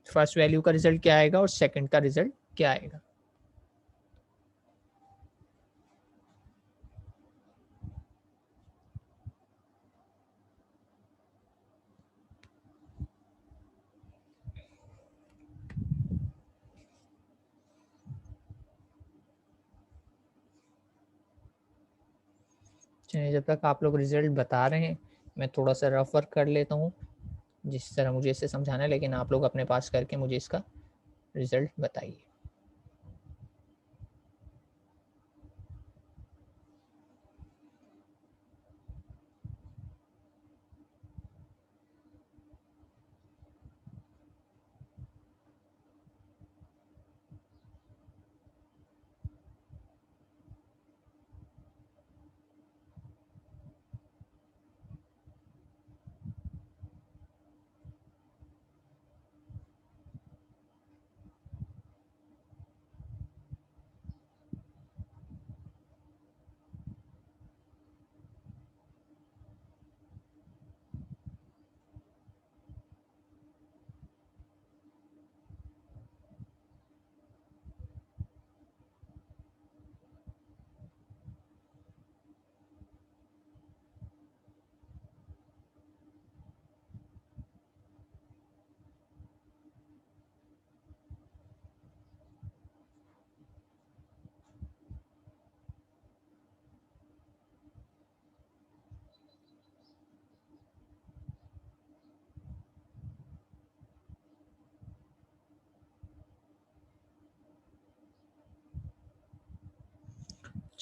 फर्स्ट वैल्यू का रिज़ल्ट क्या आएगा और सेकंड का रिज़ल्ट क्या आएगा। चलिए जब तक आप लोग रिज़ल्ट बता रहे हैं, मैं थोड़ा-सा रफ वर्क कर लेता हूँ, जिस तरह मुझे इसे समझाना है, लेकिन आप लोग अपने पास करके मुझे इसका रिज़ल्ट बताइए।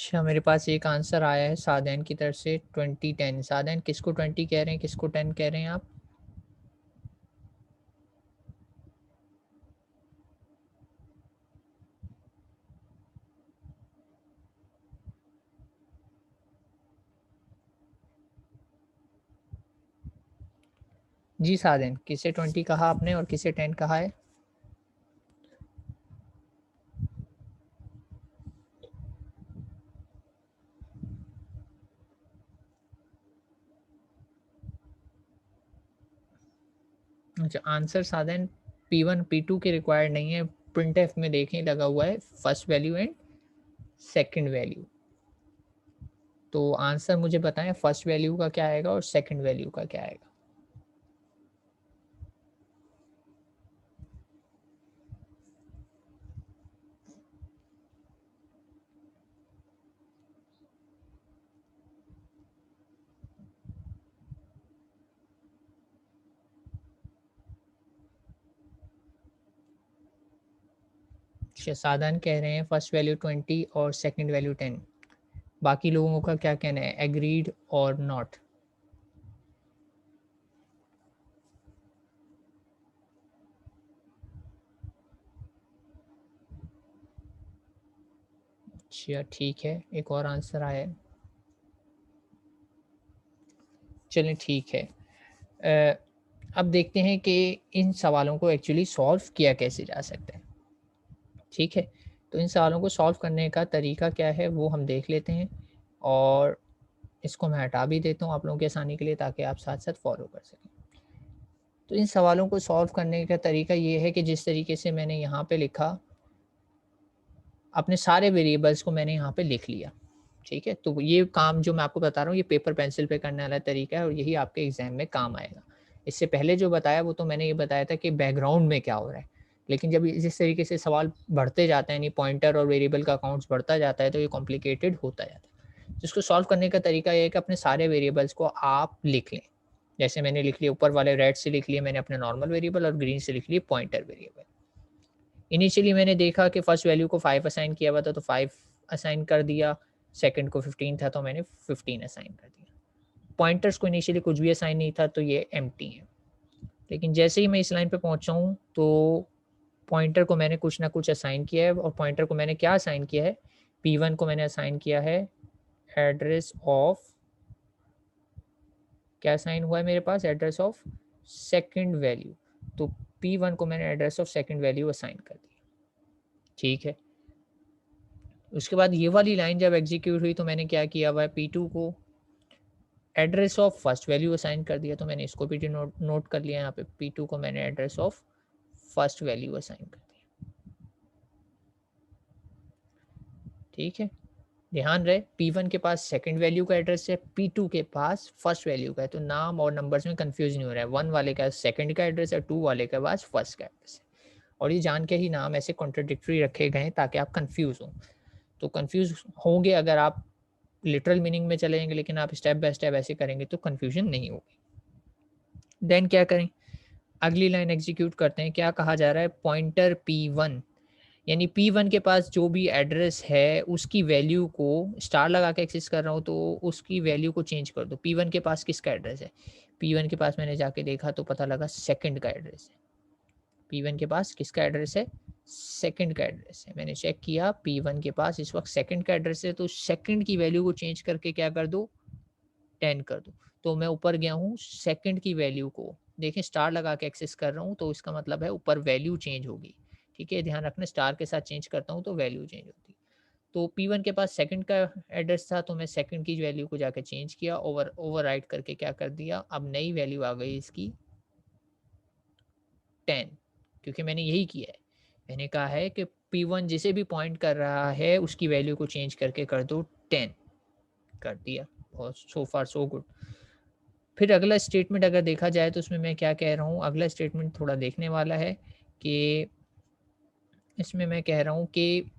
अच्छा, मेरे पास एक आंसर आया है सादैन की तरफ से 2010। सादैन किसको 20 कह रहे हैं, किसको 10 कह रहे हैं आप? जी सादैन, किसे 20 कहा आपने और किसे 10 कहा है? अच्छा, आंसर साधन P1 P2 के रिक्वायर्ड नहीं है। प्रिंटफ में देखें लगा हुआ है first value and second value. तो आंसर मुझे बताएं फर्स्ट वैल्यू का क्या आएगा और सेकंड वैल्यू का क्या आएगा। साधन कह रहे हैं फर्स्ट वैल्यू 20 और सेकंड वैल्यू 10। बाकी लोगों का क्या कहना है, एग्रीड और नॉट? अच्छा ठीक है, एक और आंसर आया है। चलें ठीक है। अ, अब देखते हैं कि इन सवालों को एक्चुअली सॉल्व किया कैसे जा सकता है। ठीक है, तो इन सवालों को सॉल्व करने का तरीका क्या है वो हम देख लेते हैं, और इसको मैं हटा भी देता हूँ आप लोगों की आसानी के लिए ताकि आप साथ साथ फॉलो कर सकें। तो इन सवालों को सॉल्व करने का तरीका ये है कि जिस तरीके से मैंने यहाँ पे लिखा, अपने सारे वेरिएबल्स को मैंने यहाँ पे लिख लिया। ठीक है, तो ये काम जो मैं आपको बता रहा हूँ ये पेपर पेंसिल पे करने वाला तरीका है और यही आपके एग्जाम में काम आएगा। इससे पहले जो बताया वो तो मैंने ये बताया था कि बैकग्राउंड में क्या हो रहा है, लेकिन जब जिस तरीके से सवाल बढ़ते जाते हैं, यानी पॉइंटर और वेरिएबल का अकाउंट्स बढ़ता जाता है, तो ये कॉम्प्लिकेटेड होता जाता है। जिसको सॉल्व करने का तरीका ये है कि अपने सारे वेरिएबल्स को आप लिख लें। जैसे मैंने लिख लिया, ऊपर वाले रेड से लिख लिए मैंने अपने नॉर्मल वेरिएबल और ग्रीन से लिख लिए पॉइंटर वेरिएबल। इनिशियली मैंने देखा कि फर्स्ट वैल्यू को 5 असाइन किया हुआ था तो 5 असाइन कर दिया, सेकंड को 15 था तो मैंने 15 असाइन कर दिया। पॉइंटर्स को इनिशियली कुछ भी असाइन नहीं था तो ये एम्प्टी है। लेकिन जैसे ही मैं इस लाइन पे पहुंचा हूँ तो पॉइंटर को मैंने कुछ ना कुछ असाइन किया है, और पॉइंटर को मैंने क्या असाइन किया है, P1 को मैंने असाइन किया है एड्रेस ऑफ, क्या असाइन हुआ है मेरे पास, एड्रेस ऑफ सेकंड वैल्यू। तो P1 को मैंने address of second value assign कर दिया। ठीक है, उसके बाद ये वाली लाइन जब एग्जीक्यूट हुई तो मैंने क्या किया हुआ है, P2 को address of first value assign कर दिया। तो मैंने इसको भी नोट कर लिया, यहाँ पे P2 को मैंने address of first value assign कर दिया। ठीक है, ध्यान रहे P1 के पास सेकंड वैल्यू का एड्रेस है, P2 के पास फर्स्ट वैल्यू का है, तो नाम और नंबर्स में कंफ्यूज नहीं हो रहा है। 1 वाले का सेकंड का एड्रेस है, 2 वाले के पास फर्स्ट का एड्रेस है। और ये जान के ही नाम ऐसे कॉन्ट्रडिक्टरी रखे गए हैं ताकि आप कंफ्यूज हो। तो कंफ्यूज होंगे अगर आप लिटरल मीनिंग में चलेंगे, लेकिन आप स्टेप बाय स्टेप ऐसे करेंगे तो कंफ्यूजन नहीं होगी। देन क्या करें, अगली लाइन एग्जीक्यूट करते हैं। क्या कहा जा रहा है, पॉइंटर P1, यानी P1 के पास जो भी एड्रेस है उसकी वैल्यू को स्टार लगा के एक्सेस कर रहा हूँ, तो उसकी वैल्यू को चेंज कर दो। P1 के पास किसका एड्रेस है, P1 के पास मैंने जाके देखा तो पता लगा सेकंड का एड्रेस है। P1 के पास किसका एड्रेस है, सेकंड का एड्रेस है। मैंने चेक किया P1 के पास इस वक्त सेकंड का एड्रेस है, तो सेकंड की वैल्यू को चेंज करके क्या कर दो, 10 कर दो। तो मैं ऊपर गया हूँ सेकंड की वैल्यू को, देखें स्टार लगा के एक्सेस कर रहा हूँ तो इसका मतलब है ऊपर वैल्यू चेंज होगी। ठीक है, ध्यान रखना, स्टार के साथ चेंज करता हूँ तो वैल्यू चेंज होती। तो P1 के पास सेकंड का एड्रेस था तो मैं सेकंड की वैल्यू को जाके चेंज किया, ओवरराइट करके क्या कर दिया, अब नई वैल्यू आ गई इसकी 10, क्योंकि मैंने यही किया है। मैंने कहा है कि P1 जिसे भी पॉइंट कर रहा है उसकी वैल्यू को चेंज करके कर दो 10, कर दिया। और सो फार सो गुड। फिर अगला स्टेटमेंट अगर देखा जाए तो उसमें मैं क्या कह रहा हूँ, अगला स्टेटमेंट थोड़ा देखने वाला है कि इसमें मैं कह रहा हूँ कि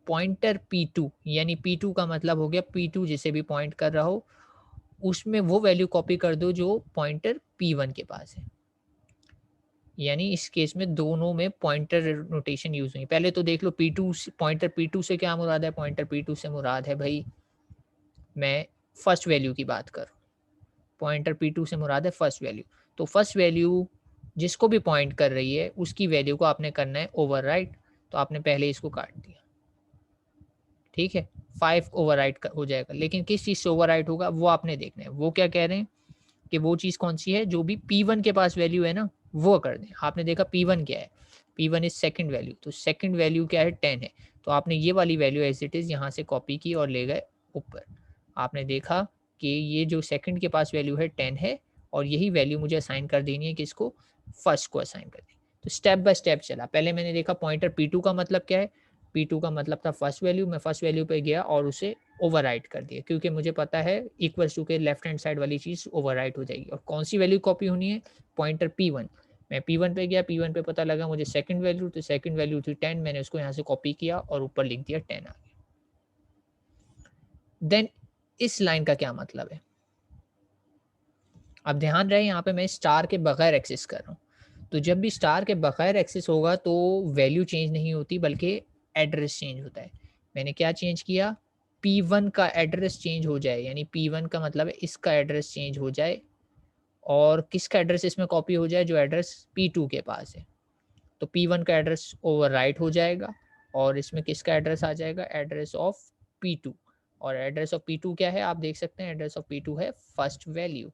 पॉइंटर P2, यानी P2 का मतलब हो गया P2 जिसे भी पॉइंट कर रहा हो उसमें वो वैल्यू कॉपी कर दो जो पॉइंटर P1 के पास है। यानी इस केस में दोनों में पॉइंटर नोटेशन यूज हुई। पहले तो देख लो P2 पॉइंटर P2 से क्या मुराद है, पॉइंटर P2 से मुराद है भाई, मैं फर्स्ट वैल्यू की बात कर, पॉइंटर P2 से मुराद है फर्स्ट वैल्यू। तो फर्स्ट वैल्यू जिसको भी पॉइंट कर रही है उसकी वैल्यू को आपने करना है ओवरराइट। तो आपने पहले इसको काट दिया, ठीक है, 5 ओवरराइट हो जाएगा। लेकिन किस चीज़ से ओवरराइट होगा वो आपने देखना है। वो क्या कह रहे हैं कि वो चीज़ कौन सी है, जो भी P1 के पास वैल्यू है ना वो कर दें। आपने देखा P1 क्या है, P1 इज सेकंड वैल्यू, तो सेकंड वैल्यू क्या है 10 है। तो आपने ये वाली वैल्यू एज इट इज़ यहाँ से कॉपी की और ले गए ऊपर। आपने देखा कि ये जो सेकंड के पास वैल्यू है 10 है, और यही वैल्यू मुझे असाइन कर देनी है किसको, फर्स्ट को असाइन कर दी। तो स्टेप बाय स्टेप चला। पहले मैंने देखा पॉइंटर P2 का मतलब क्या है, P2 का मतलब था फर्स्ट वैल्यू। मैं फर्स्ट वैल्यू पे गया और उसे ओवरराइट कर दिया, क्योंकि मुझे पता है इक्वल्स टू के लेफ्ट हैंड साइड वाली चीज़ ओवरराइट हो जाएगी। और कौन सी वैल्यू कॉपी होनी है, पॉइंटर P1। मैं P1 पे गया, P1 पे पता लगा मुझे सेकंड वैल्यू, तो सेकंड वैल्यू थी 10, मैंने उसको यहाँ से कॉपी किया और ऊपर लिख दिया 10 आ गया। देन इस लाइन का क्या मतलब है, अब ध्यान रहे यहाँ पे मैं स्टार के बगैर एक्सेस कर रहा हूँ। तो जब भी स्टार के बगैर एक्सेस होगा तो वैल्यू चेंज नहीं होती बल्कि एड्रेस चेंज होता है। मैंने क्या चेंज किया, P1 का एड्रेस चेंज हो जाए, यानी P1 का मतलब है इसका एड्रेस चेंज हो जाए, और किसका एड्रेस इसमें कॉपी हो जाए, जो एड्रेस P2 के पास है। तो P1 का एड्रेस ओवरराइट हो जाएगा और इसमें किसका एड्रेस आ जाएगा, एड्रेस ऑफ P2। और एड्रेस ऑफ P2 क्या है, आप देख सकते हैं एड्रेस ऑफ P2 है फर्स्ट वैल्यू,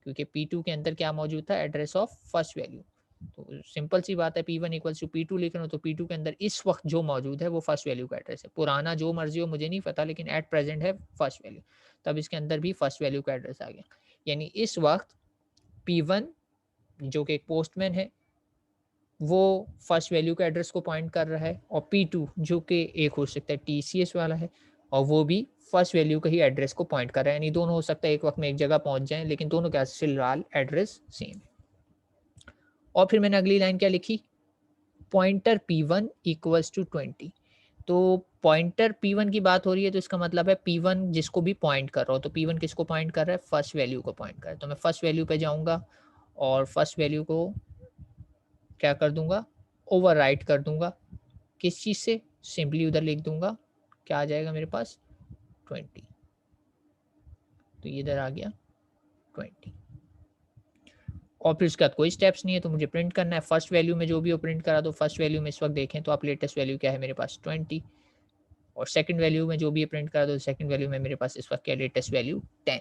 क्योंकि P2 के अंदर क्या मौजूद था, एड्रेस ऑफ फर्स्ट वैल्यू। तो सिंपल सी बात है, P1 इक्वल्स टू P2 लिख रहा हूँ, तो P2 के अंदर इस वक्त जो मौजूद है वो फर्स्ट वैल्यू का एड्रेस है। पुराना जो मर्जी हो मुझे नहीं पता, लेकिन एट प्रेजेंट है फर्स्ट वैल्यू, तब इसके अंदर भी फर्स्ट वैल्यू का एड्रेस आ गया। यानी इस वक्त P1 जो कि एक पोस्टमैन है वो फर्स्ट वैल्यू के एड्रेस को पॉइंट कर रहा है, और P2 जो कि एक हो सकता है TCS वाला है, और वो भी फर्स्ट वैल्यू का ही एड्रेस को पॉइंट कर रहा है। यानी दोनों हो सकता है एक वक्त में एक जगह पहुंच जाएं, लेकिन दोनों का फिलहाल एड्रेस सेम है। और फिर मैंने अगली लाइन क्या लिखी, पॉइंटर P1 इक्वल्स टू 20। तो पॉइंटर P1 की बात हो रही है, तो इसका मतलब है P1 जिसको भी पॉइंट कर रहा हो, तो P1 किसको पॉइंट कर रहा है, फर्स्ट वैल्यू को पॉइंट कर रहा है। तो मैं फर्स्ट वैल्यू पे जाऊंगा और फर्स्ट वैल्यू को क्या कर दूंगा, ओवरराइट कर दूंगा। किस चीज़ से, सिंपली उधर लिख दूंगा, क्या आ जाएगा मेरे पास 20। तो ये इधर आ गया 20, और फिर उसके बाद कोई स्टेप्स नहीं है, तो मुझे प्रिंट करना है फर्स्ट वैल्यू में जो भी हो प्रिंट करा। तो फर्स्ट वैल्यू में इस वक्त देखें तो आप लेटेस्ट वैल्यू क्या है मेरे पास 20, और सेकंड वैल्यू में जो भी प्रिंट करा दो, सेकंड वैल्यू में मेरे पास इस वक्त क्या लेटेस्ट वैल्यू 10।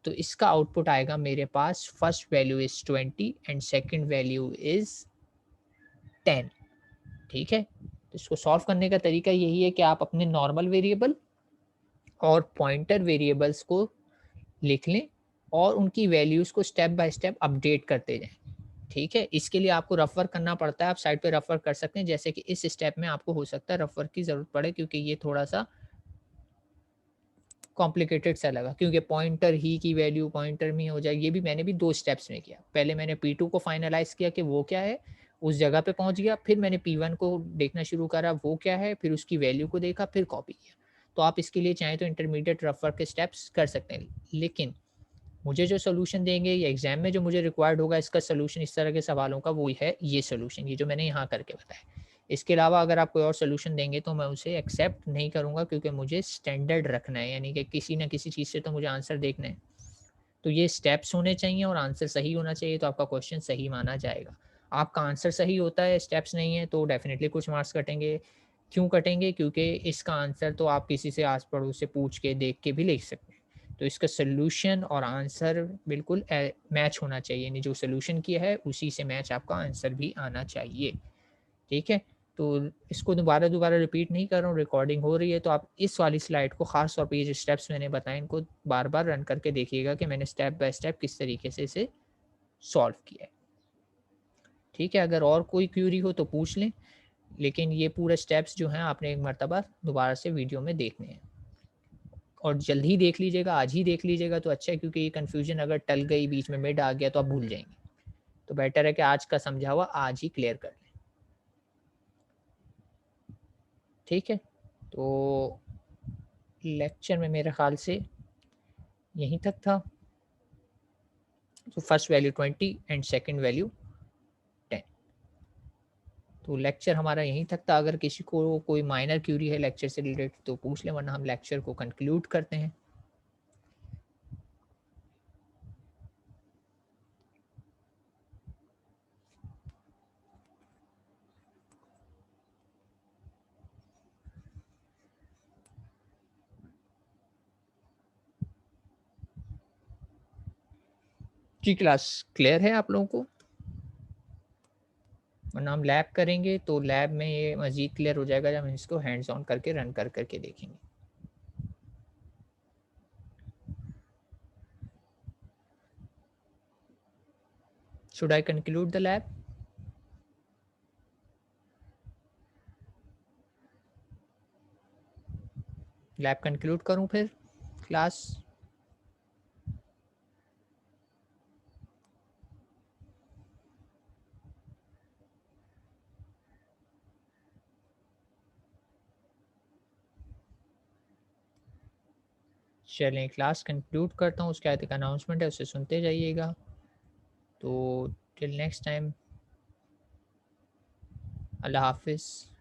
तो इसका आउटपुट आएगा मेरे पास, first value is 20 and second value is 10। ठीक है, तो इसको सॉल्व करने का तरीका यही है कि आप अपने नॉर्मल वेरिएबल और पॉइंटर वेरिएबल्स को लिख लें और उनकी वैल्यूज़ को स्टेप बाय स्टेप अपडेट करते जाएं। ठीक है, इसके लिए आपको रफ वर्क करना पड़ता है, आप साइड पे रफ वर्क कर सकते हैं, जैसे कि इस स्टेप में आपको हो सकता है रफ वर्क की ज़रूरत पड़े, क्योंकि ये थोड़ा सा कॉम्प्लिकेटेड सा लगा, क्योंकि पॉइंटर ही की वैल्यू पॉइंटर में हो जाए। ये भी मैंने भी 2 स्टेप्स में किया। पहले मैंने P2 को फाइनलाइज़ किया कि वो क्या है, उस जगह पे पहुँच गया, फिर मैंने P1 को देखना शुरू करा वो क्या है, फिर उसकी वैल्यू को देखा, फिर कॉपी किया। तो आप इसके लिए चाहें तो इंटरमीडिएट रफ वर्क के स्टेप्स कर सकते हैं। लेकिन मुझे जो सॉल्यूशन देंगे या एग्जाम में जो मुझे रिक्वायर्ड होगा इसका सॉल्यूशन इस तरह के सवालों का, वो है ये सॉल्यूशन, ये जो मैंने यहाँ करके बताया। इसके अलावा अगर आप कोई और सॉल्यूशन देंगे तो मैं उसे एक्सेप्ट नहीं करूँगा, क्योंकि मुझे स्टैंडर्ड रखना है, यानी कि किसी ना किसी चीज़ से तो मुझे आंसर देखना है। तो ये स्टेप्स होने चाहिए और आंसर सही होना चाहिए, तो आपका क्वेश्चन सही माना जाएगा। आपका आंसर सही होता है, स्टेप्स नहीं है, तो डेफिनेटली कुछ मार्क्स कटेंगे। क्यों कटेंगे, क्योंकि इसका आंसर तो आप किसी से आस पड़ोस से पूछ के देख के भी लिख सकते हैं। तो इसका सोल्यूशन और आंसर बिल्कुल मैच होना चाहिए, यानी जो सोल्यूशन किया है उसी से मैच आपका आंसर भी आना चाहिए। ठीक है, तो इसको दोबारा दोबारा रिपीट नहीं कर रहा हूँ, रिकॉर्डिंग हो रही है, तो आप इस वाली स्लाइड को ख़ास तौर पे ये जो स्टेप्स मैंने बताए इनको बार बार रन करके देखिएगा कि मैंने स्टेप बाय स्टेप किस तरीके से इसे सॉल्व किया है। ठीक है, अगर और कोई क्यूरी हो तो पूछ लें, लेकिन ये पूरे स्टेप्स जो हैं आपने एक मरतबा दोबारा से वीडियो में देखने हैं, और जल्द ही देख लीजिएगा, आज ही देख लीजिएगा तो अच्छा है, क्योंकि ये कन्फ्यूजन अगर टल गई, बीच में मिड आ गया तो आप भूल जाएंगे। तो बेटर है कि आज का समझा हुआ आज ही क्लियर कर लें। ठीक है, तो लेक्चर में मेरे ख्याल से यहीं तक था। तो first value 20 and second value 10। तो लेक्चर हमारा यहीं तक था। अगर किसी को कोई माइनर क्यूरी है लेक्चर से रिलेटेड तो पूछ लें, वरना हम लेक्चर को कंक्लूड करते हैं। जी, क्लास क्लियर है आप लोगों को? वरना हम लैब करेंगे तो लैब में ये मज़ीद क्लियर हो जाएगा जब हम इसको हैंड्स ऑन करके रन कर करके देखेंगे। Should I conclude the lab? Lab conclude करूं फिर क्लास? चलें, क्लास कंक्लूड करता हूँ। उसके बाद एक अनाउंसमेंट है, उसे सुनते जाइएगा। तो टिल नेक्स्ट टाइम, अल्लाह हाफिज़।